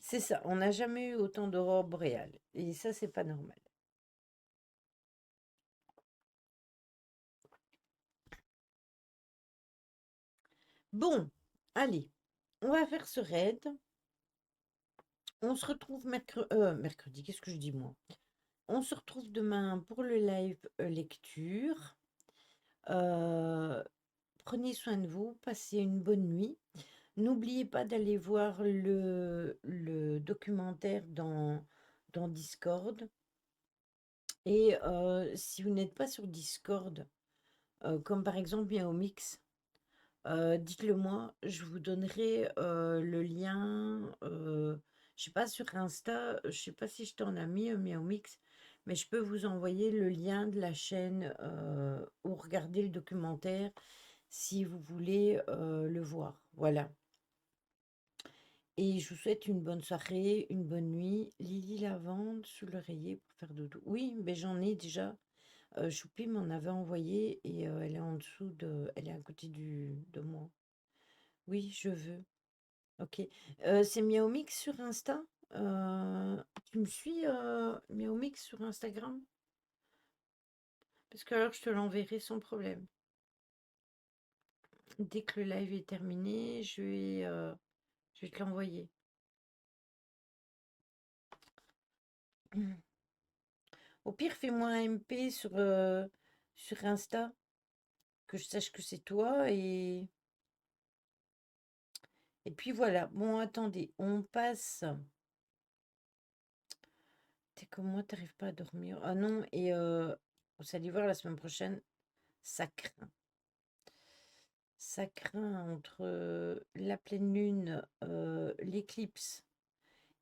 C'est ça, on n'a jamais eu autant d'aurores boréales. Et ça, c'est pas normal. Bon, allez, on va faire ce raid. On se retrouve mercredi, qu'est-ce que je dis moi? On se retrouve demain pour le live lecture. Euh, Prenez soin de vous, passez une bonne nuit. N'oubliez pas d'aller voir le documentaire dans Discord. Et si vous n'êtes pas sur Discord, comme par exemple Miaomix, dites-le moi, je vous donnerai le lien. Je sais pas sur Insta, je sais pas si je t'en ai mis, Miaomix, mais je peux vous envoyer le lien de la chaîne où regarder le documentaire si vous voulez le voir. Voilà. Et je vous souhaite une bonne soirée, une bonne nuit. Lily Lavande sous l'oreiller pour faire dodo. Oui, mais j'en ai déjà. Choupi m'en avait envoyé et elle est en dessous de. Elle est à côté de moi. Oui, je veux. Ok. C'est Miaomix sur Insta? Tu me suis, Miaomix sur Instagram? Parce que alors je te l'enverrai sans problème. Dès que le live est terminé, je vais te l'envoyer. Au pire, fais-moi un MP sur Insta, que je sache que c'est toi. Et puis voilà. Bon, attendez, on passe. T'es comme moi, t'arrives pas à dormir. Ah non, et vous allez voir la semaine prochaine, ça craint. Ça craint entre la pleine lune, l'éclipse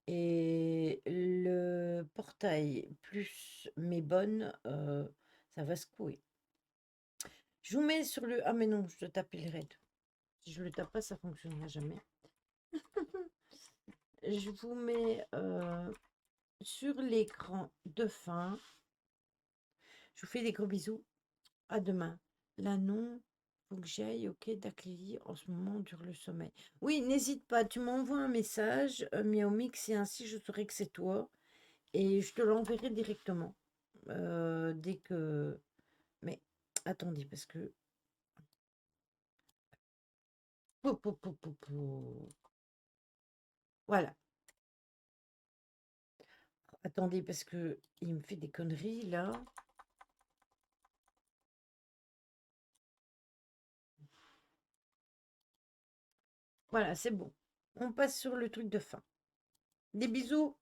et le portail, plus mes bonnes, ça va secouer. Je vous mets sur le... Ah mais non, je dois taper le raid. Si je le tape pas, ça fonctionnera jamais. Je vous mets sur l'écran de fin. Je vous fais des gros bisous. À demain. Là, non. Faut que j'aille. Ok, Dakili, en ce moment dure le sommeil. Oui, n'hésite pas. Tu m'envoies un message, Miaomix, et ainsi je saurai que c'est toi. Et je te l'enverrai directement. Dès que. Mais attendez, parce que. Pou, pou, pou, pou, pou. Voilà. Attendez, parce que il me fait des conneries là. Voilà, c'est bon. On passe sur le truc de fin. Des bisous.